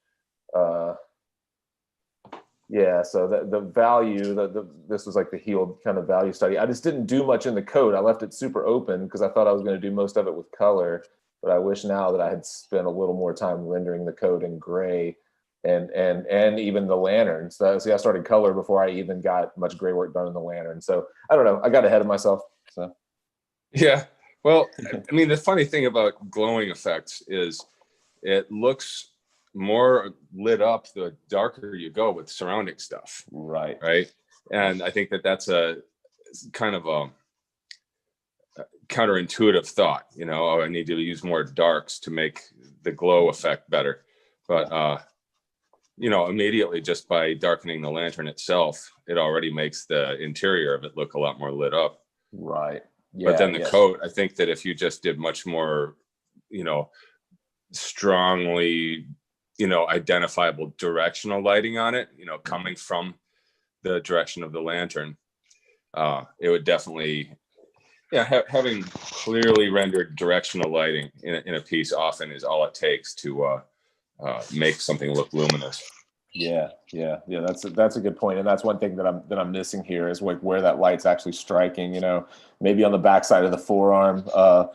S2: Yeah, so the value, this was like the healed kind of value study. I just didn't do much in the coat. I left it super open because I thought I was going to do most of it with color. But I wish now that I had spent a little more time rendering the coat in gray and even the lantern. So see, I started color before I even got much gray work done in the lantern. So I don't know. I got ahead of myself. So
S6: yeah. Well, I mean, the funny thing about glowing effects is it looks more lit up the darker you go with surrounding stuff.
S2: Right.
S6: And I think that's a kind of a counterintuitive thought. I need to use more darks to make the glow effect better. But immediately just by darkening the lantern itself, it already makes the interior of it look a lot more lit up.
S2: Right. Yeah,
S6: but then the coat, I think that if you just did much more, strongly, identifiable directional lighting on it, coming from the direction of the lantern, it would definitely, having clearly rendered directional lighting in a piece often is all it takes to make something look luminous.
S2: Yeah. That's a good point, and that's one thing that I'm missing here is like where that light's actually striking. Maybe on the backside of the forearm. I've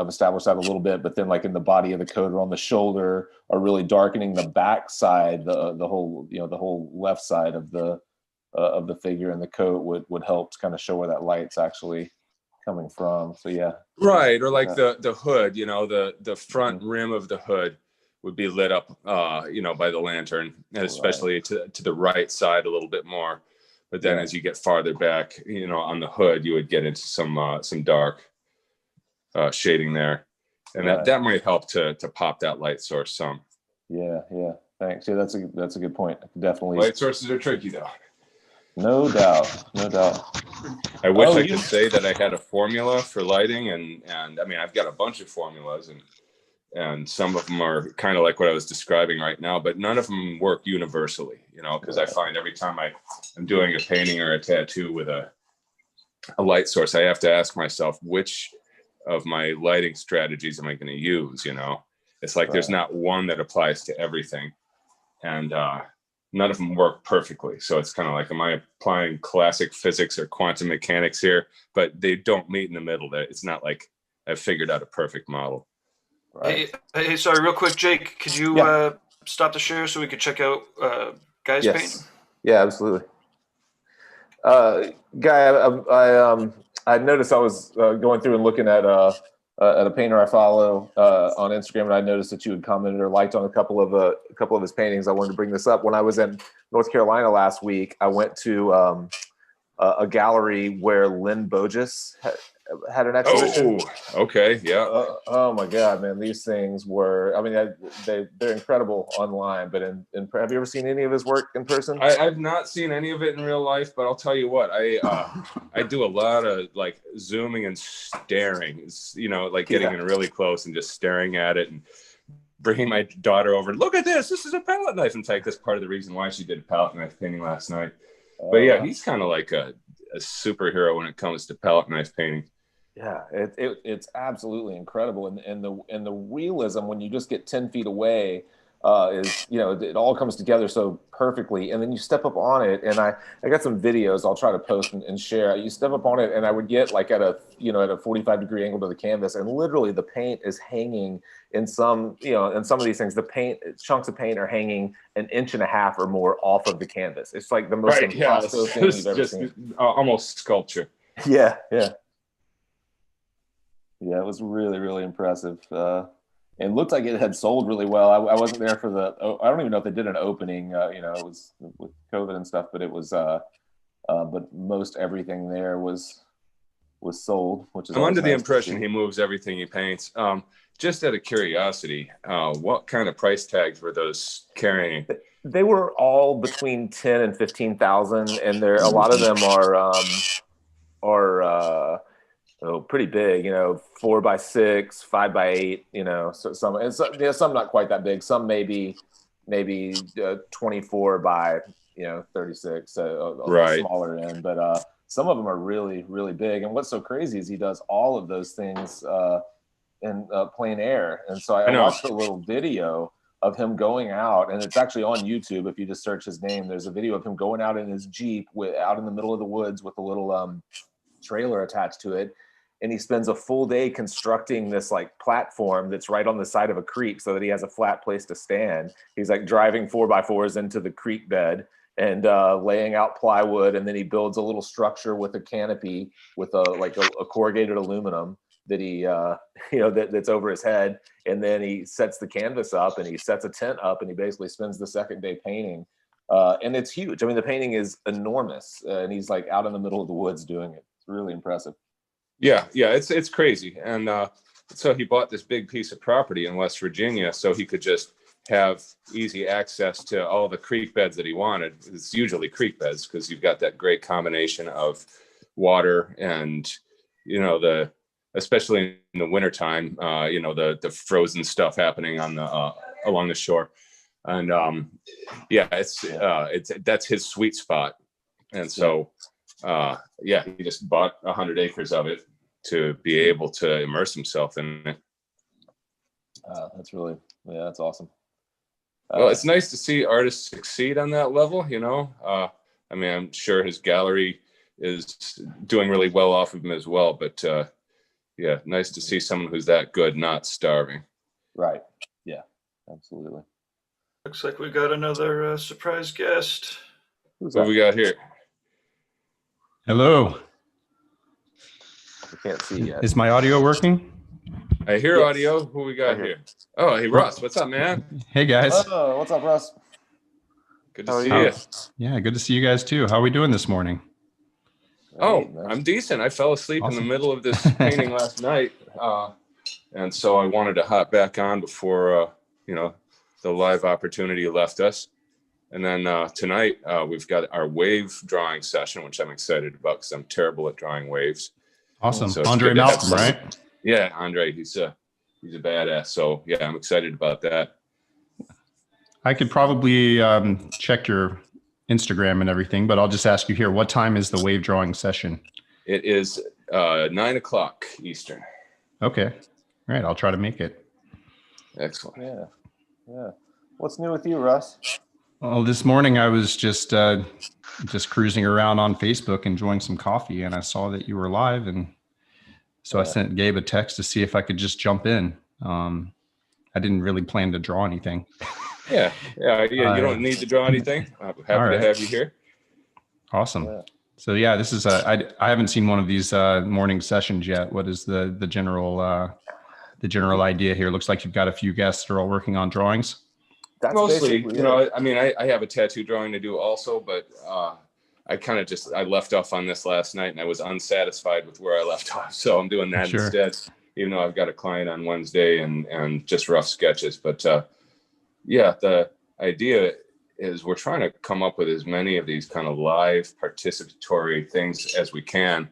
S2: established that a little bit, but then like in the body of the coat or on the shoulder, or really darkening the backside, the whole left side of the figure in the coat would help to kind of show where that light's actually coming from. So yeah.
S6: Right, or like the hood. The front rim of the hood would be lit up, by the lantern, and especially to the right side a little bit more. But then as you get farther back, on the hood, you would get into some dark shading there, and that might help to pop that light source some.
S2: Yeah. Thanks. Yeah, that's a good point. Definitely.
S6: Light sources are tricky though.
S2: No doubt.
S6: I wish I could say that I had a formula for lighting, and I mean I've got a bunch of formulas, and some of them are kind of like what I was describing right now, but none of them work universally, because I find every time I'm doing a painting or a tattoo with a light source, I have to ask myself, which of my lighting strategies am I going to use? It's like there's not one that applies to everything, and none of them work perfectly. So it's kind of like, am I applying classic physics or quantum mechanics here? But they don't meet in the middle. It's not like I've figured out a perfect model.
S2: Right.
S1: Hey, sorry, real quick, Jake, could you stop the share so we could check out Guy's painting?
S2: Yeah, absolutely. Guy, I noticed I was going through and looking at at a painter I follow on Instagram, and I noticed that you had commented or liked on a couple of his paintings. I wanted to bring this up. When I was in North Carolina last week, I went to a gallery where Lynn Bogus had an exhibition.
S6: Oh, okay, yeah.
S2: Oh my God, man, these things were. I mean, they're incredible online. But have you ever seen any of his work in person?
S6: I've not seen any of it in real life, but I'll tell you what, I do a lot of like zooming and staring. It's, you know, like getting in really close and just staring at it and bringing my daughter over. Look at this. This is a palette knife. In fact, that's part of the reason why she did a palette knife painting last night. But yeah, he's kind of like a superhero when it comes to palette knife painting.
S2: Yeah, it's absolutely incredible, and the realism when you just get 10 feet away is, you know, it all comes together so perfectly, and then you step up on it, and I got some videos I'll try to post and share. You step up on it, and I would get like at a 45-degree angle to the canvas, and literally the paint is hanging in some of these things. The chunks of paint are hanging 1.5 inches or more off of the canvas. It's like the most impossible thing you've ever seen.
S6: Almost sculpture.
S2: Yeah. Yeah, it was really, really impressive. It looked like it had sold really well. I wasn't there for I don't even know if they did an opening. It was with COVID and stuff, but it was. But most everything there was sold, which is.
S6: I'm under the impression he moves everything he paints. Just out of curiosity, what kind of price tags were those carrying?
S2: They were all between 10 and 15,000, and a lot of them are pretty big, 4x6, 5x8, so some not quite that big. Some maybe 24 by 36,
S6: right.
S2: Smaller end, but some of them are really, really big. And what's so crazy is he does all of those things in plein air. And so I watched a little video of him going out, and it's actually on YouTube. If you just search his name, there's a video of him going out in his Jeep out in the middle of the woods with a little trailer attached to it. And he spends a full day constructing this like platform that's right on the side of a creek so that he has a flat place to stand. He's like driving 4x4s into the creek bed and laying out plywood. And then he builds a little structure with a canopy with a corrugated aluminum that he, that's over his head. And then he sets the canvas up and he sets a tent up and he basically spends the second day painting. And it's huge. I mean, the painting is enormous, and he's like out in the middle of the woods doing it. It's really impressive.
S6: Yeah, it's crazy. And so he bought this big piece of property in West Virginia so he could just have easy access to all the creek beds that he wanted. It's usually creek beds because you've got that great combination of water and, especially in the wintertime, the frozen stuff happening on the along the shore. And that's his sweet spot. And so he just bought 100 acres of it to be able to immerse himself in it.
S2: That's awesome.
S6: Well, it's nice to see artists succeed on that level, I mean, I'm sure his gallery is doing really well off of him as well, but nice to see someone who's that good not starving.
S2: Right. Yeah, absolutely.
S1: Looks like we got another surprise guest.
S6: What we got here?
S7: Hello.
S2: I can't see yet.
S7: Is my audio working?
S6: I hear audio. Who we got here? Oh, hey, Russ. What's up, man?
S7: Hey, guys.
S2: Oh, what's up, Russ?
S6: Good to see you.
S7: Yeah, good to see you guys, too. How are we doing this morning?
S6: Oh, I'm decent. I fell asleep in the middle of this painting last night. And so I wanted to hop back on before, the live opportunity left us. And then tonight we've got our wave drawing session, which I'm excited about because I'm terrible at drawing waves.
S7: Awesome.
S6: So
S7: Andre Malcolm, right?
S6: Yeah, Andre. He's a badass. So yeah, I'm excited about that.
S7: I could probably check your Instagram and everything, but I'll just ask you here, what time is the wave drawing session?
S6: It is 9:00 Eastern.
S7: Okay. All right. I'll try to make it.
S6: Excellent.
S2: Yeah. What's new with you, Russ?
S7: Well, this morning I was just cruising around on Facebook enjoying some coffee, and I saw that you were live, and so I sent Gabe a text to see if I could just jump in. I didn't really plan to draw anything.
S6: Yeah. You don't need to draw anything. I'm happy to have you here.
S7: Awesome. So yeah, this is I haven't seen one of these morning sessions yet. What is the general idea here? Looks like you've got a few guests that are all working on drawings.
S2: That's
S6: mostly,
S2: basically
S6: you know, I mean, I have a tattoo drawing to do also, but I kind of just, I left off on this last night and I was unsatisfied with where I left off. So I'm doing that
S7: Sure.
S6: instead, even though I've got a client on Wednesday and just rough sketches. But yeah, the idea is we're trying to come up with as many of these kind of live participatory things as we can.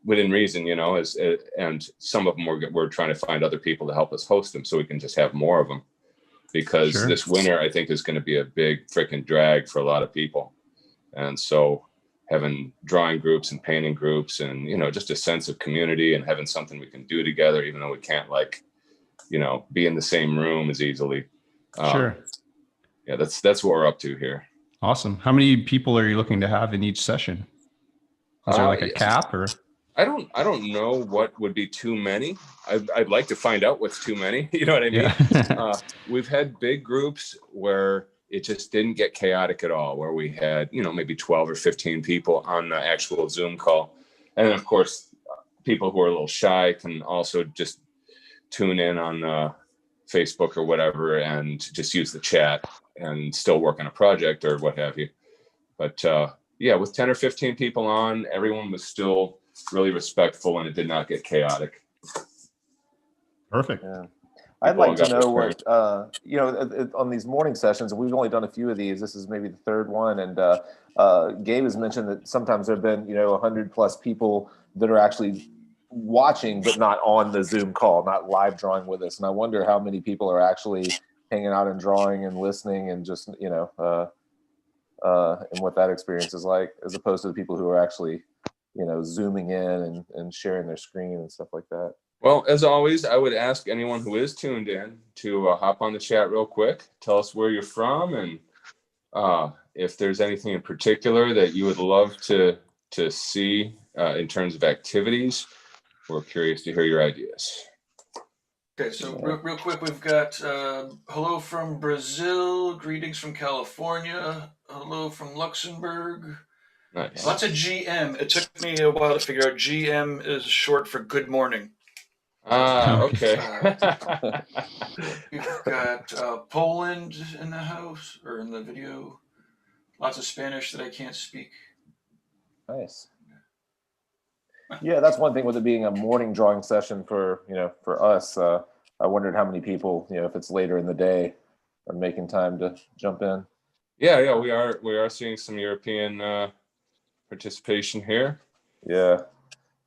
S6: Within reason, you know, and some of them we're trying to find other people to help us host them so we can just have more of them. Because
S7: Sure.
S6: this winter, I think, is going to be a big freaking drag for a lot of people. And so having drawing groups and painting groups and, you know, just a sense of community and having something we can do together, even though we can't, like, you know, be in the same room as easily.
S7: Sure.
S6: Yeah, that's what we're up to here.
S7: Awesome. How many people are you looking to have in each session? Is there like a cap or?
S6: I don't know what would be too many. I'd like to find out what's too many. You know what I mean?
S7: Yeah.
S6: We've had big groups where it just didn't get chaotic at all, where we had, you know, maybe 12 or 15 people on the actual Zoom call. And then, of course, people who are a little shy can also just tune in on Facebook or whatever and just use the chat and still work on a project or what have you. But yeah, with 10 or 15 people on, everyone was still really respectful and it did not get chaotic.
S7: Perfect.
S2: Yeah. I'd like to know what, you know, on these morning sessions, we've only done a few of these. This is maybe the third one. And Gabe has mentioned that sometimes there have been, you know, 100+ people that are actually watching, but not on the Zoom call, not live drawing with us. And I wonder how many people are actually hanging out and drawing and listening and just, you know, and what that experience is like, as opposed to the people who are actually, you know, zooming in and sharing their screen and stuff like that.
S6: Well, as always, I would ask anyone who is tuned in to hop on the chat real quick, tell us where you're from, and if there's anything in particular that you would love to see in terms of activities. We're curious to hear your ideas.
S1: Okay, so real quick, we've got hello from Brazil, greetings from California, hello from Luxembourg.
S6: Nice.
S1: Lots of GM. It took me a while to figure out GM is short for good morning.
S6: Okay.
S1: We've got Poland in the house, or in the video. Lots of Spanish that I can't speak.
S2: Nice. Yeah, that's one thing with it being a morning drawing session for, you know, for us. I wondered how many people, you know, if it's later in the day, are making time to jump in.
S6: Yeah, we are seeing some European participation here.
S2: Yeah.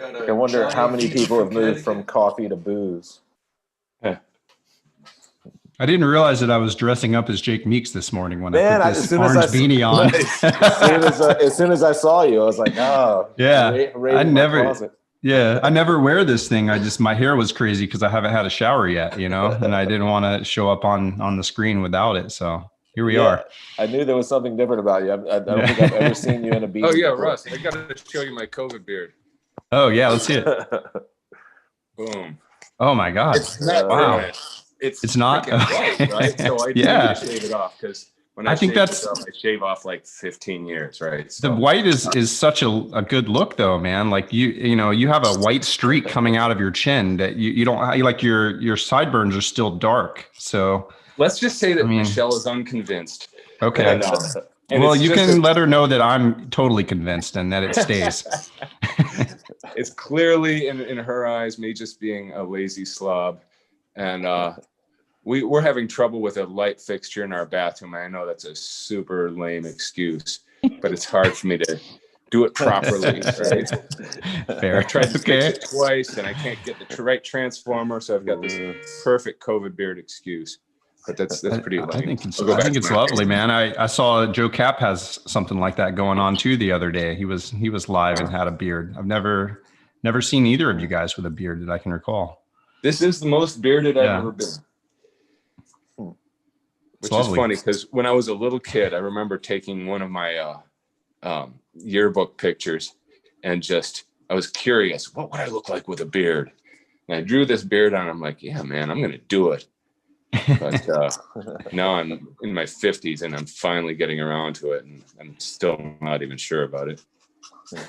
S2: I wonder how many people have moved from coffee to booze.
S7: I didn't realize that I was dressing up as Jake Meeks this morning when I put this
S2: orange
S7: beanie on.
S2: As soon as I saw you, I was like, oh,
S7: yeah. I never wear this thing. My hair was crazy because I haven't had a shower yet, you know, and I didn't want to show up on the screen without it. So here we are.
S2: I knew there was something different about you. I don't think I've ever seen you in a beanie.
S6: Oh yeah,
S2: before.
S6: Russ, I got to show you my COVID beard.
S7: Oh yeah, let's see it.
S6: Boom.
S7: Oh my God.
S6: It's not
S7: wow.
S6: permanent. It's
S7: not
S6: white, right? So I need to shave it off because when I think I shave off like 15 years, right? So.
S7: The white is such a good look though, man. Like you know, you have a white streak coming out of your chin that you don't like your sideburns are still dark. So
S6: let's just say that Michelle is unconvinced.
S7: Okay. And well, you can let her know that I'm totally convinced and that it stays.
S6: It's clearly in her eyes, me just being a lazy slob. And we're having trouble with a light fixture in our bathroom. I know that's a super lame excuse, but it's hard for me to do it properly. Right?
S7: Fair.
S6: I've tried to fix it twice, and I can't get the right transformer, so I've got this perfect COVID beard excuse. But that's pretty lame.
S7: I think it's lovely, man. I saw Joe Cap has something like that going on too the other day. He was live and had a beard. I've never seen either of you guys with a beard that I can recall.
S6: This is the most bearded I've ever been. Which is funny because when I was a little kid, I remember taking one of my yearbook pictures and I was curious, what would I look like with a beard? And I drew this beard on. I'm like, yeah, man, I'm going to do it. But now I'm in my 50s and I'm finally getting around to it. And I'm still not even sure about it.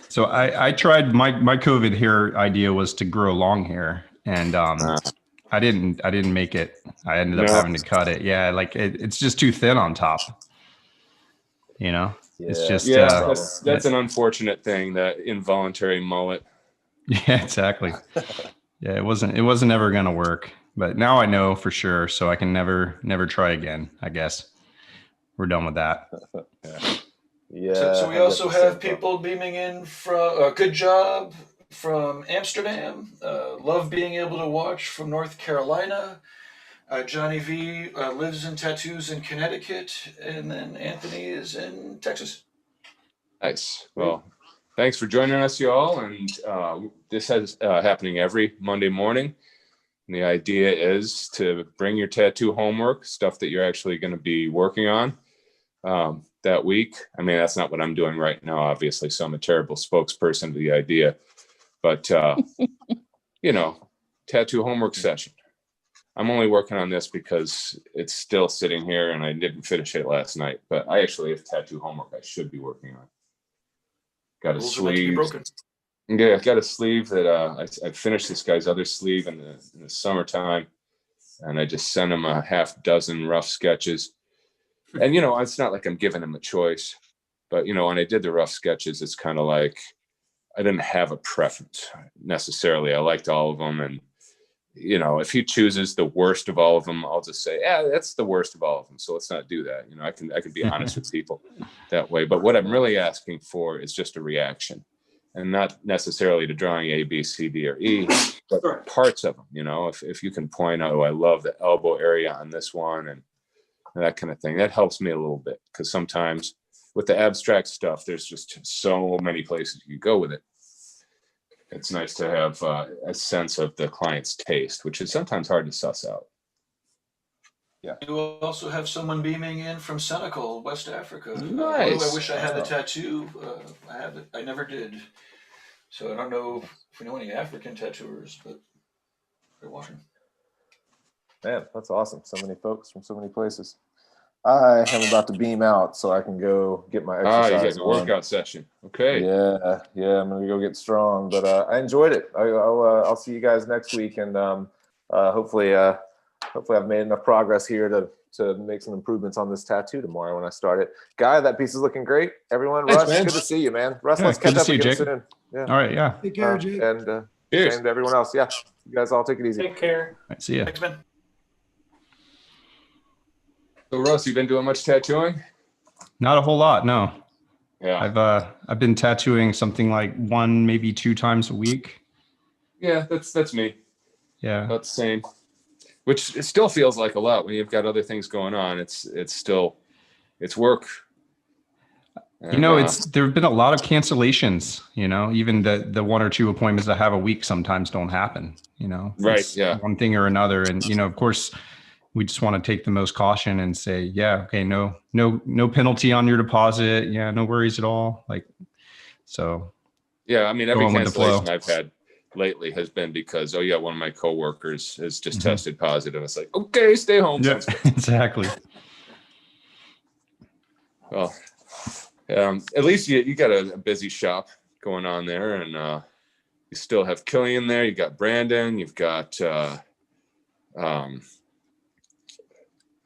S7: So I tried my COVID hair idea was to grow long hair, and I didn't make it. I ended up having to cut it. Yeah, like it's just too thin on top. You know, it's just
S6: that's an unfortunate thing, that involuntary mullet.
S7: Yeah, exactly. Yeah, it wasn't ever gonna work, but now I know for sure, so I can never try again. I guess we're done with that.
S2: Yeah.
S1: So we also have people beaming in from good job from Amsterdam. Love being able to watch from North Carolina. Johnny V lives in tattoos in Connecticut, and then Anthony is in Texas.
S6: Nice. Well, thanks for joining us, y'all. And this is happening every Monday morning. And the idea is to bring your tattoo homework, stuff that you're actually going to be working on that week. I mean, that's not what I'm doing right now, obviously, so I'm a terrible spokesperson of the idea. But, tattoo homework session. I'm only working on this because it's still sitting here and I didn't finish it last night. But I actually have tattoo homework I should be working on. Got a sleeve. Yeah, I got a sleeve that I finished this guy's other sleeve in the summertime, and I just sent him a half dozen rough sketches. And it's not like I'm giving him a choice, but when I did the rough sketches, it's kind of like I didn't have a preference necessarily. I liked all of them, and if he chooses the worst of all of them, I'll just say, yeah, that's the worst of all of them. So let's not do that. I can be honest with people that way. But what I'm really asking for is just a reaction, and not necessarily to drawing A, B, C, D, or E, but parts of them. If you can point out, oh, I love the elbow area on this one, and that kind of thing, that helps me a little bit, because sometimes with the abstract stuff, there's just so many places you go with it. It's nice to have a sense of the client's taste, which is sometimes hard to suss out.
S1: Yeah. You also have someone beaming in from Senegal, West Africa.
S6: Nice.
S1: I wish I had the tattoo. I have it. I never did. So I don't know if we know any African tattooers, but they're watching.
S2: Man, that's awesome. So many folks from so many places. I am about to beam out so I can go get my exercise.
S6: You get a workout session. Okay.
S2: Yeah. I'm gonna go get strong. But I enjoyed it. I'll see you guys next week, and hopefully I've made enough progress here to make some improvements on this tattoo tomorrow when I start it. Guy, that piece is looking great. Everyone,
S6: thanks,
S2: Russ,
S6: man.
S2: good to see you, man. Russ, let's catch up again soon. Yeah.
S7: All right. Yeah.
S3: Take care, Jake.
S2: And
S6: Cheers.
S2: same to everyone else. Yeah. You guys all take it easy.
S5: Take care.
S7: All right, see ya.
S1: Thanks, man.
S6: So Russ, you been doing much tattooing?
S7: Not a whole lot, no.
S6: Yeah.
S7: I've been tattooing something like 1, maybe 2 times a week.
S6: Yeah, that's me.
S7: Yeah.
S6: About the same. Which it still feels like a lot when you've got other things going on. It's work. And,
S7: there have been a lot of cancellations, even the 1 or 2 appointments I have a week sometimes don't happen,
S6: Right.
S7: It's
S6: yeah.
S7: one thing or another. And, of course, we just want to take the most caution and say, yeah, okay, no penalty on your deposit. Yeah, no worries at all. So.
S6: Yeah, I mean, every cancellation I've had lately has been because, one of my coworkers has just tested positive. It's like, okay, stay home.
S7: Yeah, exactly.
S6: Well, at least you got a busy shop going on there, and you still have Killian there. You got Brandon. You've got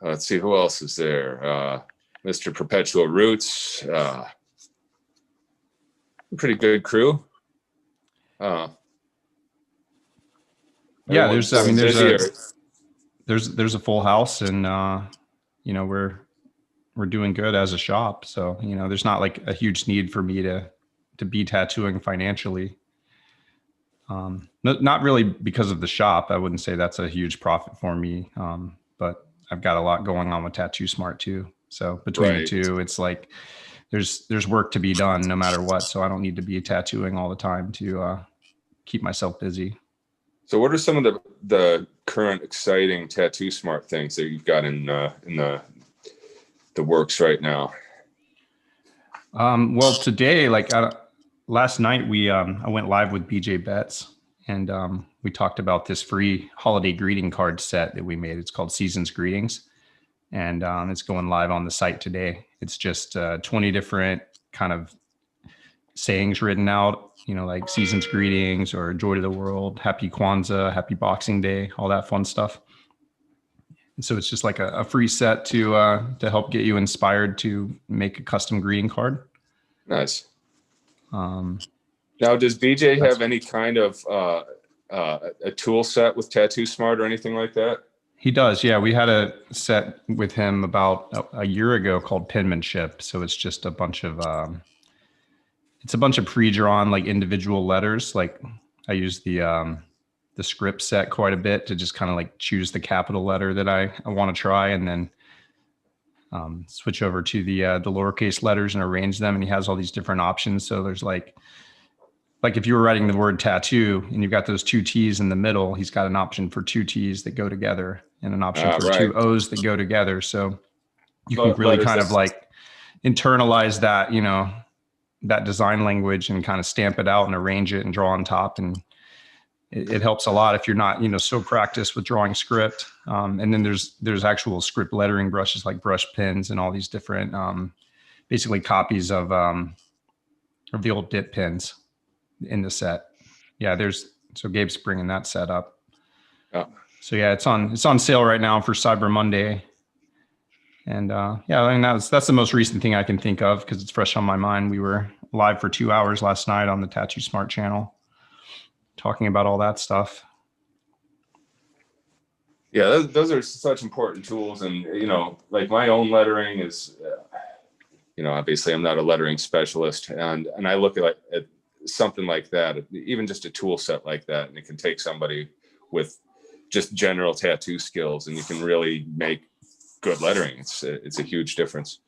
S6: let's see, who else is there? Mr. Perpetual Roots. Pretty good crew.
S7: There's a full house, and we're doing good as a shop. So, there's not like a huge need for me to be tattooing financially. Not really because of the shop. I wouldn't say that's a huge profit for me. But I've got a lot going on with Tattoo Smart too. So between the two, it's like there's work to be done no matter what. So I don't need to be tattooing all the time to keep myself busy.
S6: So what are some of the current exciting Tattoo Smart things that you've got in the works right now?
S7: Well, today, last night, I went live with BJ Betts, and we talked about this free holiday greeting card set that we made. It's called Season's Greetings, and it's going live on the site today. It's just 20 different kind of sayings written out, like season's greetings or joy to the world, happy Kwanzaa, happy Boxing Day, all that fun stuff. And so it's just like a free set to help get you inspired to make a custom greeting card.
S6: Nice. Now, does BJ have any kind of a tool set with Tattoo Smart or anything like that?
S7: He does. Yeah. We had a set with him about a year ago called Penmanship. So it's just a bunch of, pre-drawn like individual letters. Like I use the script set quite a bit to just kind of like choose the capital letter that I want to try, and then switch over to the lowercase letters and arrange them. And he has all these different options. So there's like if you were writing the word tattoo and you've got those two T's in the middle, he's got an option for two T's that go together and an option for two O's that go together. So you can really kind of like internalize that, that design language and kind of stamp it out and arrange it and draw on top. And it helps a lot if you're not, so practiced with drawing script. And then there's actual script lettering brushes like brush pens and all these different, basically copies of the old dip pens in the set. Yeah, so Gabe's bringing that set up.
S6: Oh.
S7: So yeah, it's on sale right now for Cyber Monday. And yeah, I mean, that's the most recent thing I can think of because it's fresh on my mind. We were live for 2 hours last night on the Tattoo Smart channel, talking about all that stuff.
S6: Yeah, those are such important tools. And, like my own lettering is, obviously I'm not a lettering specialist. And I look at something like that, even just a tool set like that, and it can take somebody with just general tattoo skills and you can really make good lettering. It's a huge difference.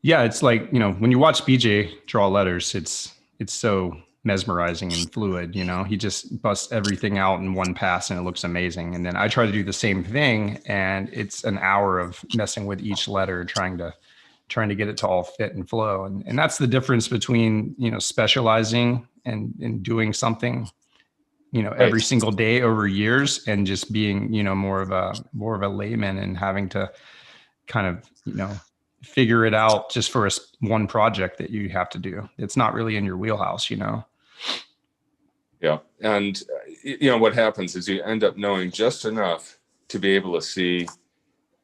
S7: Yeah, it's like, when you watch BJ draw letters, it's so mesmerizing and fluid. He just busts everything out in one pass and it looks amazing. And then I try to do the same thing, and it's an hour of messing with each letter, trying to get it to all fit and flow. And that's the difference between, specializing and doing something, every single day over years, and just being, more of a layman and having to kind of, figure it out just for one project that you have to do. It's not really in your wheelhouse,
S6: Yeah. And, what happens is you end up knowing just enough to be able to see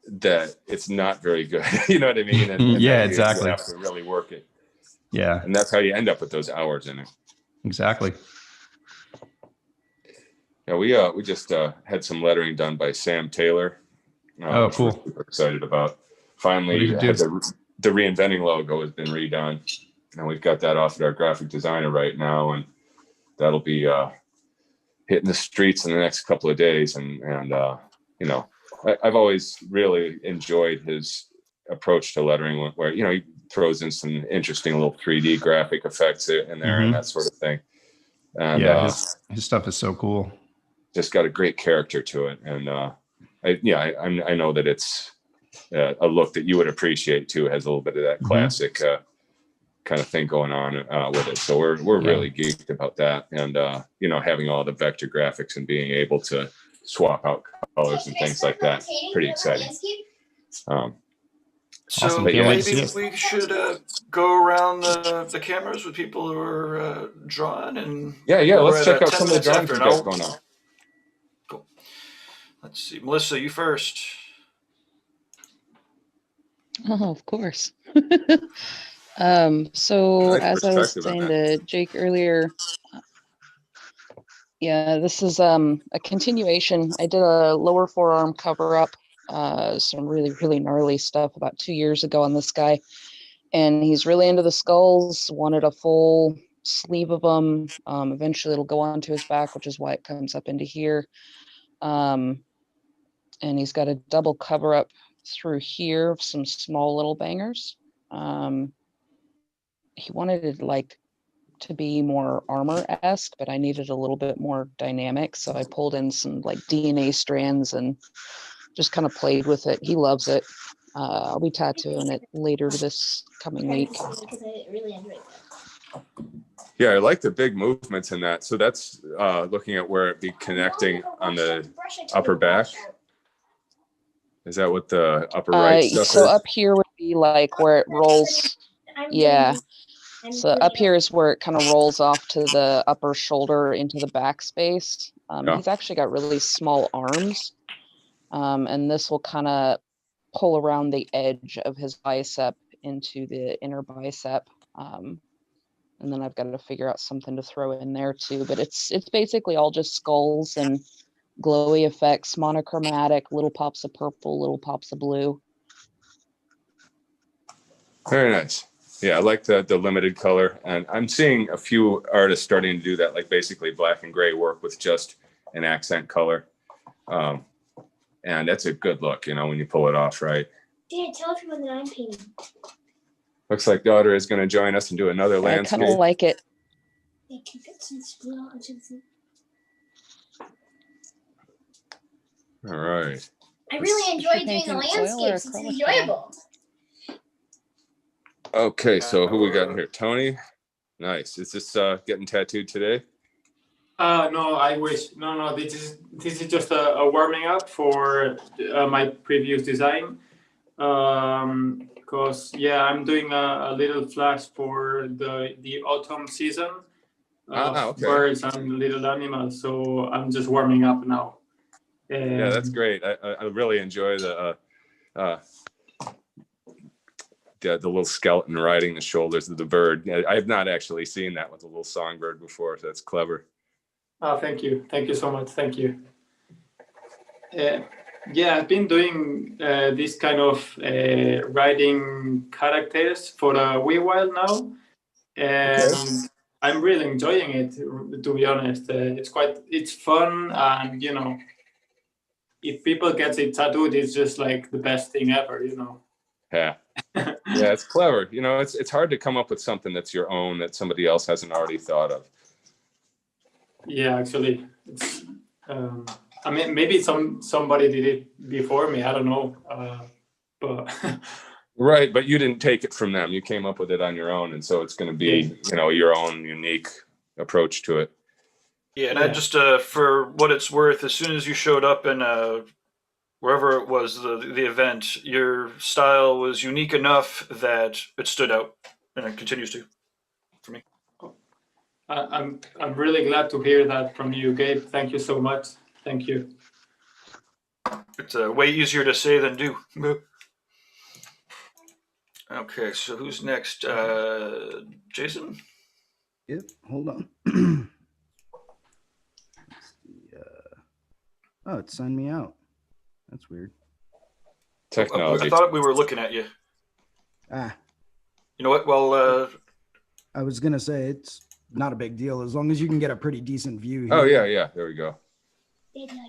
S6: that it's not very good. You know what I mean? And
S7: yeah, exactly.
S6: You have to really work it.
S7: Yeah.
S6: And that's how you end up with those hours in it.
S7: Exactly.
S6: Yeah, we just had some lettering done by Sam Taylor.
S7: Oh, cool.
S6: We're super excited about. Finally, the reinventing logo has been redone, and we've got that off at our graphic designer right now, and that'll be hitting the streets in the next couple of days. And I've always really enjoyed his approach to lettering, where he throws in some interesting little 3D graphic effects in there and that sort of thing. And
S7: yeah, his stuff is so cool.
S6: Just got a great character to it, and I know that it's a look that you would appreciate too. It has a little bit of that classic kind of thing going on with it. So we're really geeked about that, and having all the vector graphics and being able to swap out colors and things like that, pretty exciting.
S1: So
S7: Awesome.
S1: maybe we should go around the cameras with people who are drawing, and
S6: let's check out some of the drawings you got going on.
S1: Cool. Let's see, Melissa, you first.
S4: Oh, of course. So as I was saying to Jake earlier, this is a continuation. I did a lower forearm cover up, some really, really gnarly stuff about 2 years ago on this guy. And he's really into the skulls, wanted a full sleeve of them. Eventually it'll go onto his back, which is why it comes up into here. And he's got a double cover up through here of some small little bangers. He wanted it to be more armor-esque, but I needed a little bit more dynamic. So I pulled in some DNA strands and just kind of played with it. He loves it. I'll be tattooing it later this coming week.
S8: Because I really enjoyed that.
S6: Yeah, I like the big movements in that. So that's looking at where it'd be connecting on the upper back. Is that what the upper right stuff
S4: so
S6: is?
S4: up here would be where it rolls. Yeah. So up here is where it kind of rolls off to the upper shoulder into the back space. He's actually got really small arms. And this will kind of pull around the edge of his bicep into the inner bicep. And then I've got to figure out something to throw in there too. But it's basically all just skulls and glowy effects, monochromatic, little pops of purple, little pops of blue.
S6: Very nice. Yeah, I like the limited color. And I'm seeing a few artists starting to do that, like basically black and gray work with just an accent color. And that's a good look, you know, when you pull it off right.
S8: Dad, tell everyone that I'm painting.
S6: Looks like daughter is going to join us and do another landscape.
S4: I kind of like it.
S8: They can fit some blue onto the.
S6: All right.
S8: I really enjoy doing the landscapes. It's enjoyable.
S6: Okay, so who we got in here? Tony? Nice. Is this getting tattooed today?
S5: No, I wish. No. This is just a warming up for my previous design. Because I'm doing a little flash for the autumn season.
S6: Okay.
S5: Birds and little animals. So I'm just warming up now.
S6: Yeah, that's great. I really enjoy the little skeleton riding the shoulders of the bird. I have not actually seen that with a little songbird before, so that's clever.
S5: Oh, thank you. Thank you so much. Thank you. I've been doing this kind of writing characters for a wee while now, and I'm really enjoying it. To be honest, it's fun, and you know, if people get it tattooed, it's just like the best thing ever. You know.
S6: Yeah. Yeah, it's clever. You know, it's hard to come up with something that's your own that somebody else hasn't already thought of.
S5: Yeah, actually, it's. I mean, maybe somebody did it before me. I don't know, but
S6: right. But you didn't take it from them. You came up with it on your own, and so it's going to be, you know, your own unique approach to it.
S1: Yeah, and I just for what it's worth, as soon as you showed up in wherever it was the event, your style was unique enough that it stood out, and it continues to for me.
S5: I'm really glad to hear that from you, Gabe. Thank you so much. Thank you.
S1: It's way easier to say than do. Okay, so who's next? Jason?
S3: Yep, hold on. Oh, it signed me out. That's weird.
S6: Technology.
S1: I thought we were looking at you.
S3: You
S1: know what? Well,
S3: I was going to say it's not a big deal as long as you can get a pretty decent view here.
S6: Oh, yeah. There we go.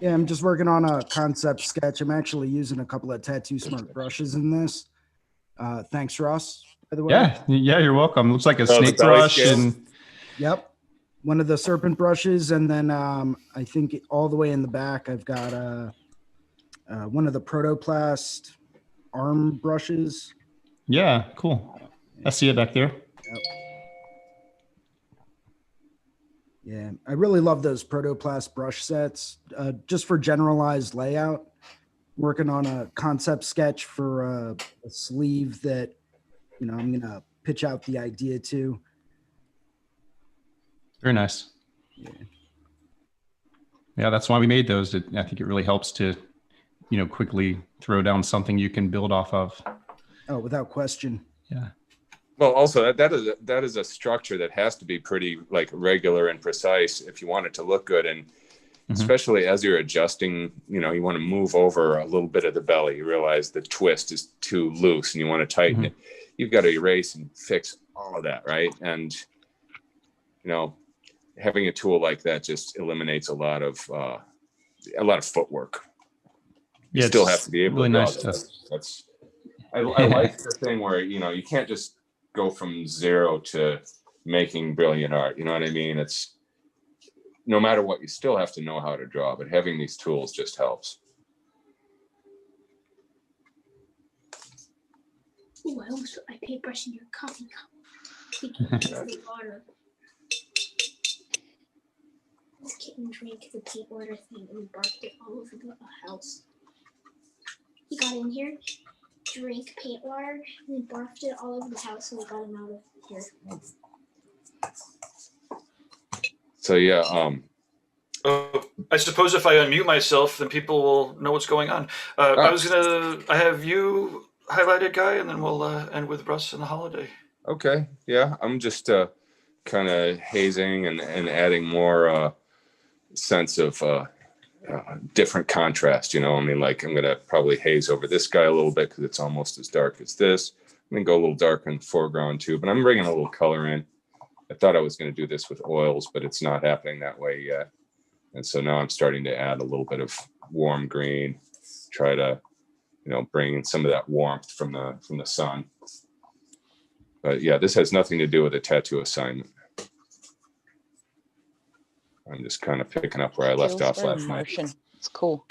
S3: Yeah, I'm just working on a concept sketch. I'm actually using a couple of Tattoo Smart brushes in this. Thanks, Ross, by the way.
S7: Yeah, you're welcome. Looks like a snake brush.
S3: Yep. One of the serpent brushes. And then I think all the way in the back, I've got one of the protoplast arm brushes.
S7: Yeah, cool. I see it back there.
S3: Yep. Yeah, I really love those protoplast brush sets just for generalized layout. Working on a concept sketch for a sleeve that, you know, I'm going to pitch out the idea to.
S7: Very nice. Yeah, that's why we made those. I think it really helps to, you know, quickly throw down something you can build off of.
S3: Oh, without question.
S7: Yeah.
S6: Well, also that is a structure that has to be pretty like regular and precise if you want it to look good. And especially as you're adjusting, you know, you want to move over a little bit of the belly. You realize the twist is too loose and you want to tighten it. You've got to erase and fix all of that, right? And, you know, having a tool like that just eliminates a lot of footwork. You still have to be able to
S7: nice
S6: stuff. I like the thing where, you know, you can't just go from zero to making brilliant art. You know what I mean? It's no matter what, you still have to know how to draw, but having these tools just helps.
S8: Ooh, I almost put my paintbrush in your coffee cup. Water. This kitten drank the paint water thing and barked it all over the house. He got in here drank paint water and then barfed it all over the house and we got him out of here.
S6: So yeah,
S1: I suppose if I unmute myself, then people will know what's going on. I have you highlighted, Guy, and then we'll end with Russ and the holiday.
S6: Okay, yeah, I'm just kind of hazing and adding more sense of different contrast. You know, I mean, like I'm gonna probably haze over this guy a little bit because it's almost as dark as this. I'm gonna go a little darker in the foreground too, but I'm bringing a little color in. I thought I was going to do this with oils, but it's not happening that way yet. And so now I'm starting to add a little bit of warm green, try to, you know, bring in some of that warmth from the sun. But yeah, this has nothing to do with a tattoo assignment. I'm just kind of picking up where I left off last night.
S4: It's cool.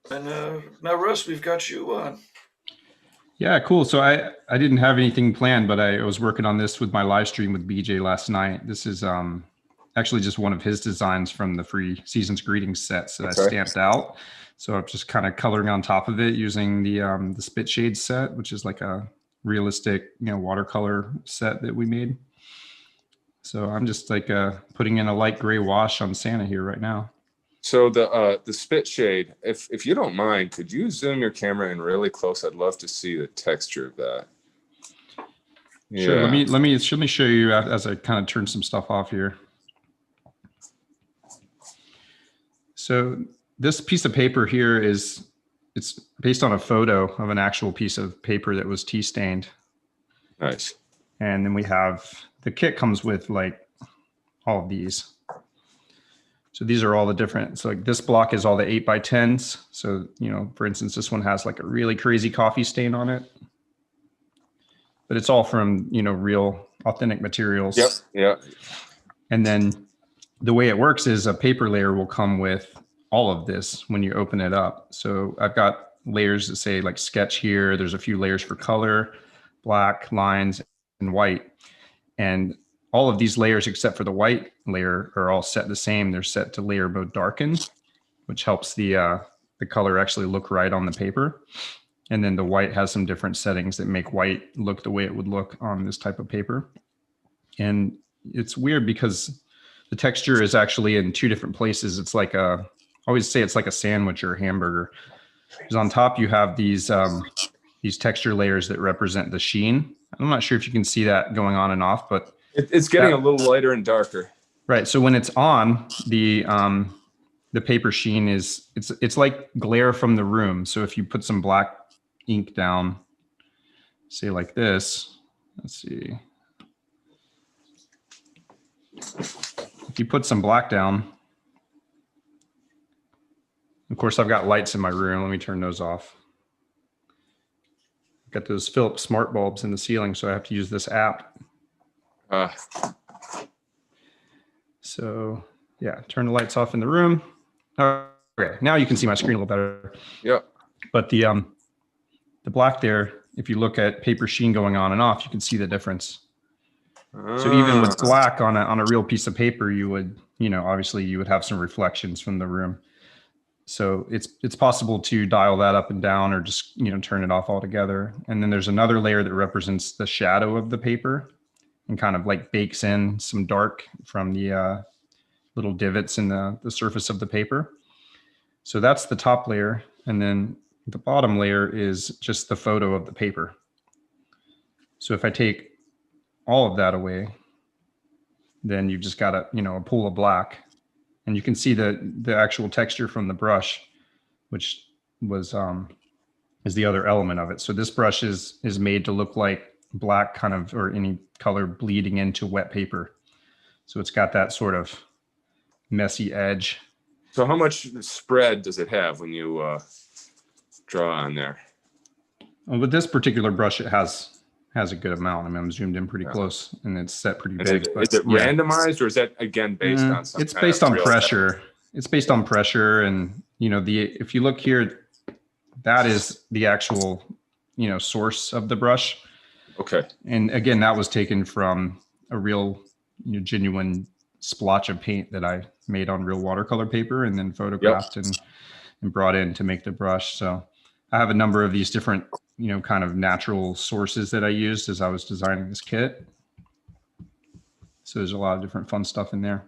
S1: And now, Russ, we've got you on.
S7: Yeah, cool. So I didn't have anything planned, but I was working on this with my live stream with BJ last night. This is actually just one of his designs from the free Season's Greetings sets that I stamped out. So I'm just kind of coloring on top of it using the Spit Shade set, which is like a realistic, you know, watercolor set that we made. So I'm just like putting in a light gray wash on Santa here right now.
S6: So the Spit Shade, if you don't mind, could you zoom your camera in really close? I'd love to see the texture of that. Yeah.
S7: Sure. Let me show you as I kind of turn some stuff off here. So this piece of paper here it's based on a photo of an actual piece of paper that was tea stained.
S6: Nice.
S7: And then we have the kit comes with like all of these. So these are all the different, so like this block is all the 8x10s. So, you know, for instance, this one has like a really crazy coffee stain on it, but it's all from, you know, real authentic materials.
S6: Yep. Yeah.
S7: And then the way it works is a paper layer will come with all of this when you open it up. So I've got layers that say like sketch here. There's a few layers for color, black, lines, and white. And all of these layers, except for the white layer, are all set the same. They're set to layer mode darken, which helps the color actually look right on the paper. And then the white has some different settings that make white look the way it would look on this type of paper. And it's weird because the texture is actually in two different places. It's like I always say it's like a sandwich or a hamburger. Because on top you have these texture layers that represent the sheen. I'm not sure if you can see that going on and off, but
S6: it's getting a little lighter and darker.
S7: Right. So when it's on, the paper sheen it's like glare from the room. So if you put some black ink down, say like this, let's see. If you put some black down, of course I've got lights in my room. Let me turn those off. I've got those Philips smart bulbs in the ceiling, so I have to use this app. So yeah, turn the lights off in the room. Okay, now you can see my screen a little better.
S6: Yeah.
S7: But the black there, if you look at paper sheen going on and off, you can see the difference. So even with black on a real piece of paper, you would, you know, obviously you would have some reflections from the room. So it's possible to dial that up and down or just, you know, turn it off altogether. And then there's another layer that represents the shadow of the paper and kind of like bakes in some dark from the little divots in the surface of the paper. So that's the top layer. And then the bottom layer is just the photo of the paper. So if I take all of that away, then you've just got a, you know, a pool of black. And you can see the actual texture from the brush, which was is the other element of it. So this brush is made to look like black kind of, or any color bleeding into wet paper. So it's got that sort of messy edge.
S6: So how much spread does it have when you draw on there?
S7: Well, with this particular brush, it has a good amount. I mean, I'm zoomed in pretty close and it's set pretty big.
S6: Is it randomized, or is that again based on something?
S7: It's based on pressure. It's based on pressure. And, you know, if you look here, that is the actual, you know, source of the brush.
S6: Okay.
S7: And again, that was taken from a real, you know, genuine splotch of paint that I made on real watercolor paper and then photographed and brought in to make the brush. So I have a number of these different, kind of natural sources that I used as I was designing this kit. So there's a lot of different fun stuff in there.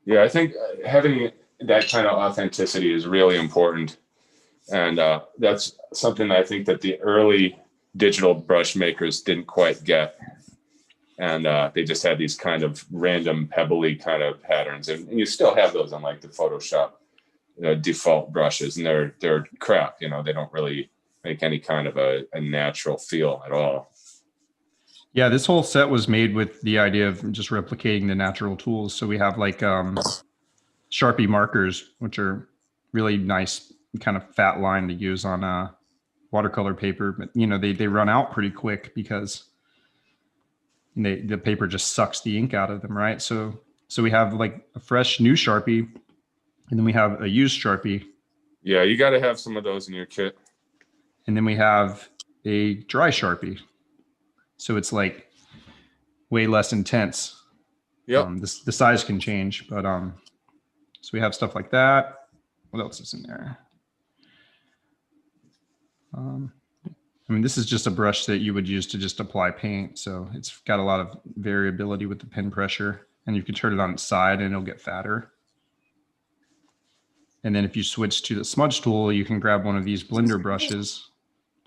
S6: Yeah, I think having that kind of authenticity is really important. And that's something I think that the early digital brush makers didn't quite get. And they just had these kind of random pebbly kind of patterns. And you still have those on like the Photoshop default brushes, and they're crap. They don't really make any kind of a natural feel at all.
S7: Yeah, this whole set was made with the idea of just replicating the natural tools. So we have like Sharpie markers, which are really nice kind of fat line to use on watercolor paper. But, they run out pretty quick because the paper just sucks the ink out of them, right? So we have like a fresh new Sharpie, and then we have a used Sharpie.
S6: Yeah, you got to have some of those in your kit.
S7: And then we have a dry Sharpie. So it's like way less intense.
S6: Yep.
S7: The size can change, but so we have stuff like that. What else is in there? This is just a brush that you would use to just apply paint. So it's got a lot of variability with the pin pressure, and you can turn it on its side and it'll get fatter. And then if you switch to the smudge tool, you can grab one of these blender brushes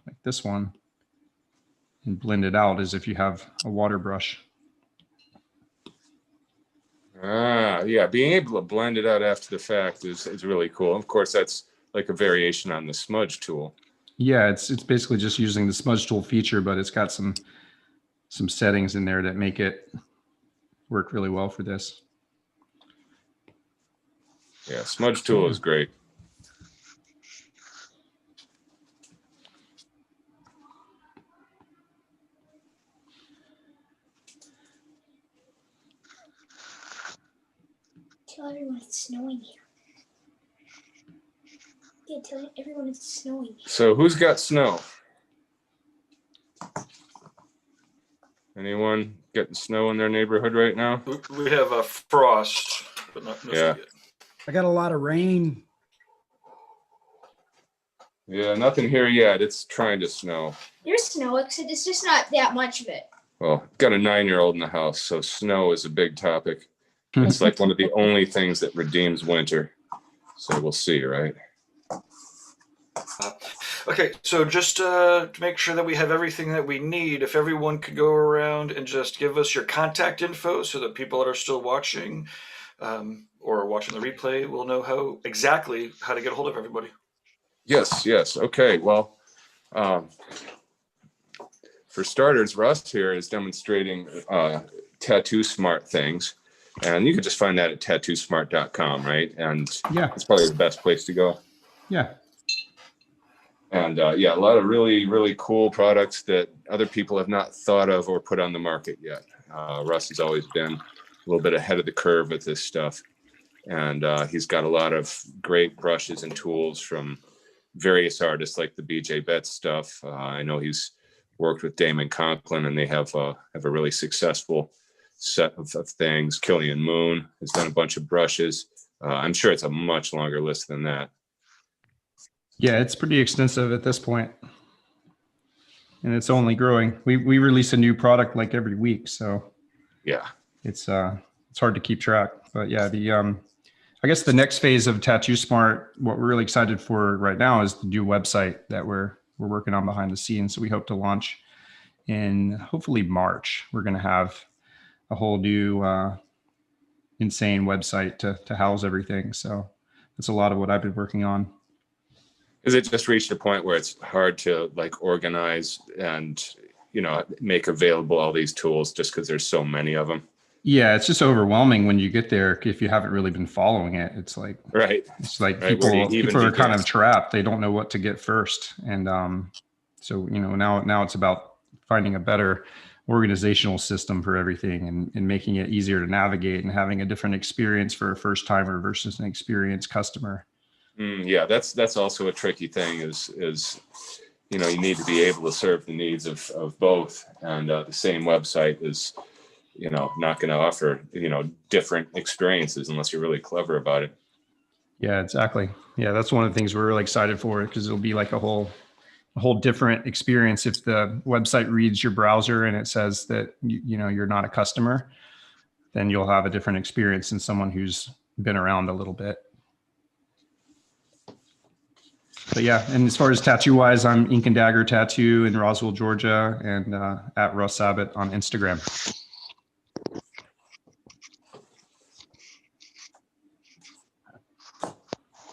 S7: like this one and blend it out as if you have a water brush.
S6: Yeah, being able to blend it out after the fact is really cool. Of course, that's like a variation on the smudge tool.
S7: Yeah, it's basically just using the smudge tool feature, but it's got some settings in there that make it work really well for this.
S6: Yeah, smudge tool is great.
S8: Tell everyone it's snowing here. Yeah, tell everyone it's snowing here.
S6: So who's got snow? Anyone getting snow in their neighborhood right now?
S1: We have a frost, but not no
S6: Yeah.
S1: yet.
S3: I got a lot of rain.
S6: Yeah, nothing here yet. It's trying to snow.
S8: There's snow, except it's just not that much of it.
S6: Well, got a 9-year-old in the house, so snow is a big topic. It's like one of the only things that redeems winter. So we'll see, right?
S1: Okay, so just to make sure that we have everything that we need, if everyone could go around and just give us your contact info so that people that are still watching or watching the replay will know exactly how to get a hold of everybody.
S6: Yes. Okay, well, for starters, Russ here is demonstrating Tattoo Smart things. And you can just find that at tattoosmart.com, right? And
S7: yeah,
S6: it's probably the best place to go.
S7: Yeah.
S6: And a lot of really, really cool products that other people have not thought of or put on the market yet. Russ has always been a little bit ahead of the curve with this stuff. And he's got a lot of great brushes and tools from various artists like the BJ Betts stuff. I know he's worked with Damon Conklin, and they have a really successful set of things. Killian Moon has done a bunch of brushes. I'm sure it's a much longer list than that.
S7: Yeah, it's pretty extensive at this point, and it's only growing. We release a new product like every week, so
S6: yeah,
S7: it's hard to keep track. But yeah, I guess the next phase of Tattoo Smart, what we're really excited for right now is the new website that we're working on behind the scenes. So we hope to launch in hopefully March. We're going to have a whole new insane website to house everything. So that's a lot of what I've been working on.
S6: Is it just reached a point where it's hard to like organize and, make available all these tools just because there's so many of them?
S7: Yeah, it's just overwhelming when you get there if you haven't really been following it. It's like
S6: right.
S7: It's like
S6: right.
S7: people are kind of trapped. They don't know what to get first, and so now it's about finding a better organizational system for everything and making it easier to navigate and having a different experience for a first timer versus an experienced customer.
S6: Yeah, that's also a tricky thing. Is you need to be able to serve the needs of both, and the same website is not going to offer different experiences unless you're really clever about it.
S7: Yeah, exactly. Yeah, that's one of the things we're really excited for, because it'll be like a whole different experience. If the website reads your browser and it says that you know you're not a customer, then you'll have a different experience than someone who's been around a little bit. But yeah, and as far as tattoo wise, I'm Ink and Dagger Tattoo in Roswell, Georgia, and at Russ Abbott on Instagram.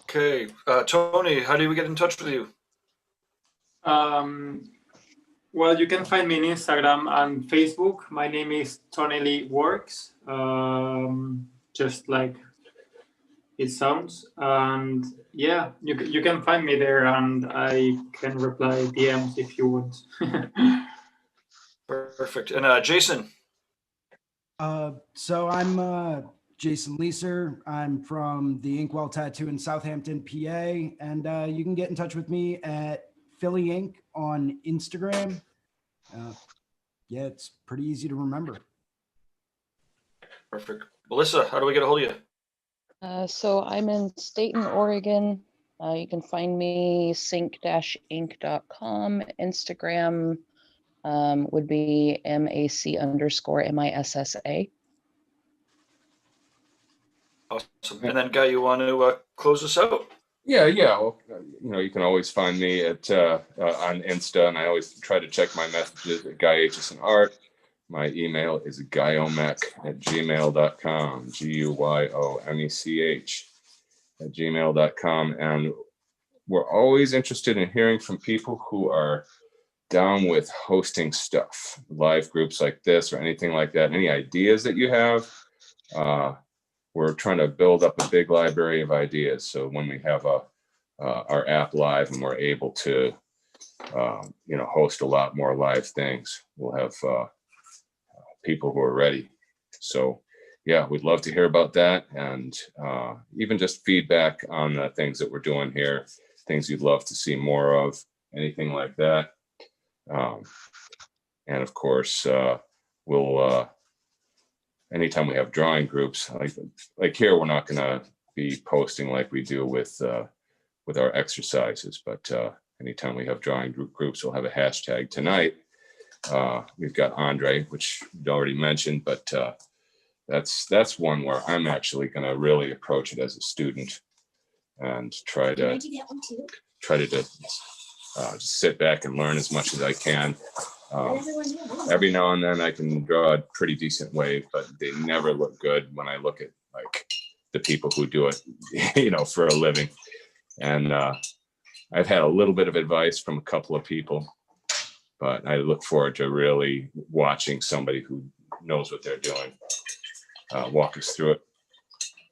S1: Okay, Tony, how do we get in touch with you?
S5: Well, you can find me on Instagram and Facebook. My name is Tony Lee Works, just like it sounds. And yeah, you can find me there, and I can reply DMs if you want.
S1: Perfect. And Jason?
S3: So I'm Jason Leeser. I'm from the Inkwell Tattoo in Southampton, PA. And you can get in touch with me at Philly Ink on Instagram. Yeah, it's pretty easy to remember.
S1: Perfect. Melissa, how do we get a hold of you?
S4: So I'm in Staten, Oregon. You can find me sync-ink.com. Instagram would be MAC_MISSA.
S1: Awesome. And then, Guy, you want to close us out?
S6: Yeah. Well, you know, you can always find me at on Insta, and I always try to check my messages at Guy Aitchison Art. My email is guyomek@gmail.com, GUYOMECH@gmail.com. And we're always interested in hearing from people who are down with hosting stuff, live groups like this or anything like that. Any ideas that you have? We're trying to build up a big library of ideas. So when we have our app live and we're able to, you know, host a lot more live things, we'll have people who are ready. So yeah, we'd love to hear about that, and even just feedback on the things that we're doing here, things you'd love to see more of, anything like that. And of course, we'll anytime we have drawing groups like here, we're not going to be posting like we do with our exercises, but anytime we have drawing groups, we'll have a hashtag. Tonight we've got Andre, which we already mentioned, but that's one where I'm actually going to really approach it as a student and try to just sit back and learn as much as I can. Every now and then I can draw a pretty decent wave, but they never look good when I look at like the people who do it, you know, for a living. And I've had a little bit of advice from a couple of people, but I look forward to really watching somebody who knows what they're doing walk us through it.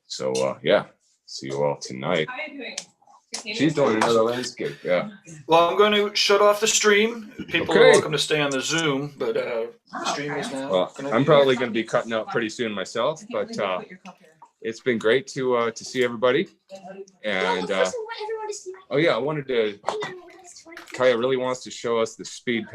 S6: So yeah, see you all tonight.
S9: How are you doing?
S6: She's doing another landscape. Yeah.
S1: Well, I'm going to shut off the stream. People are welcome to stay on the Zoom, but the stream is now.
S6: Well, I'm probably going to be cutting out pretty soon myself, but it's been great to see everybody. And oh yeah, I wanted to. Kaya really wants to show us the speed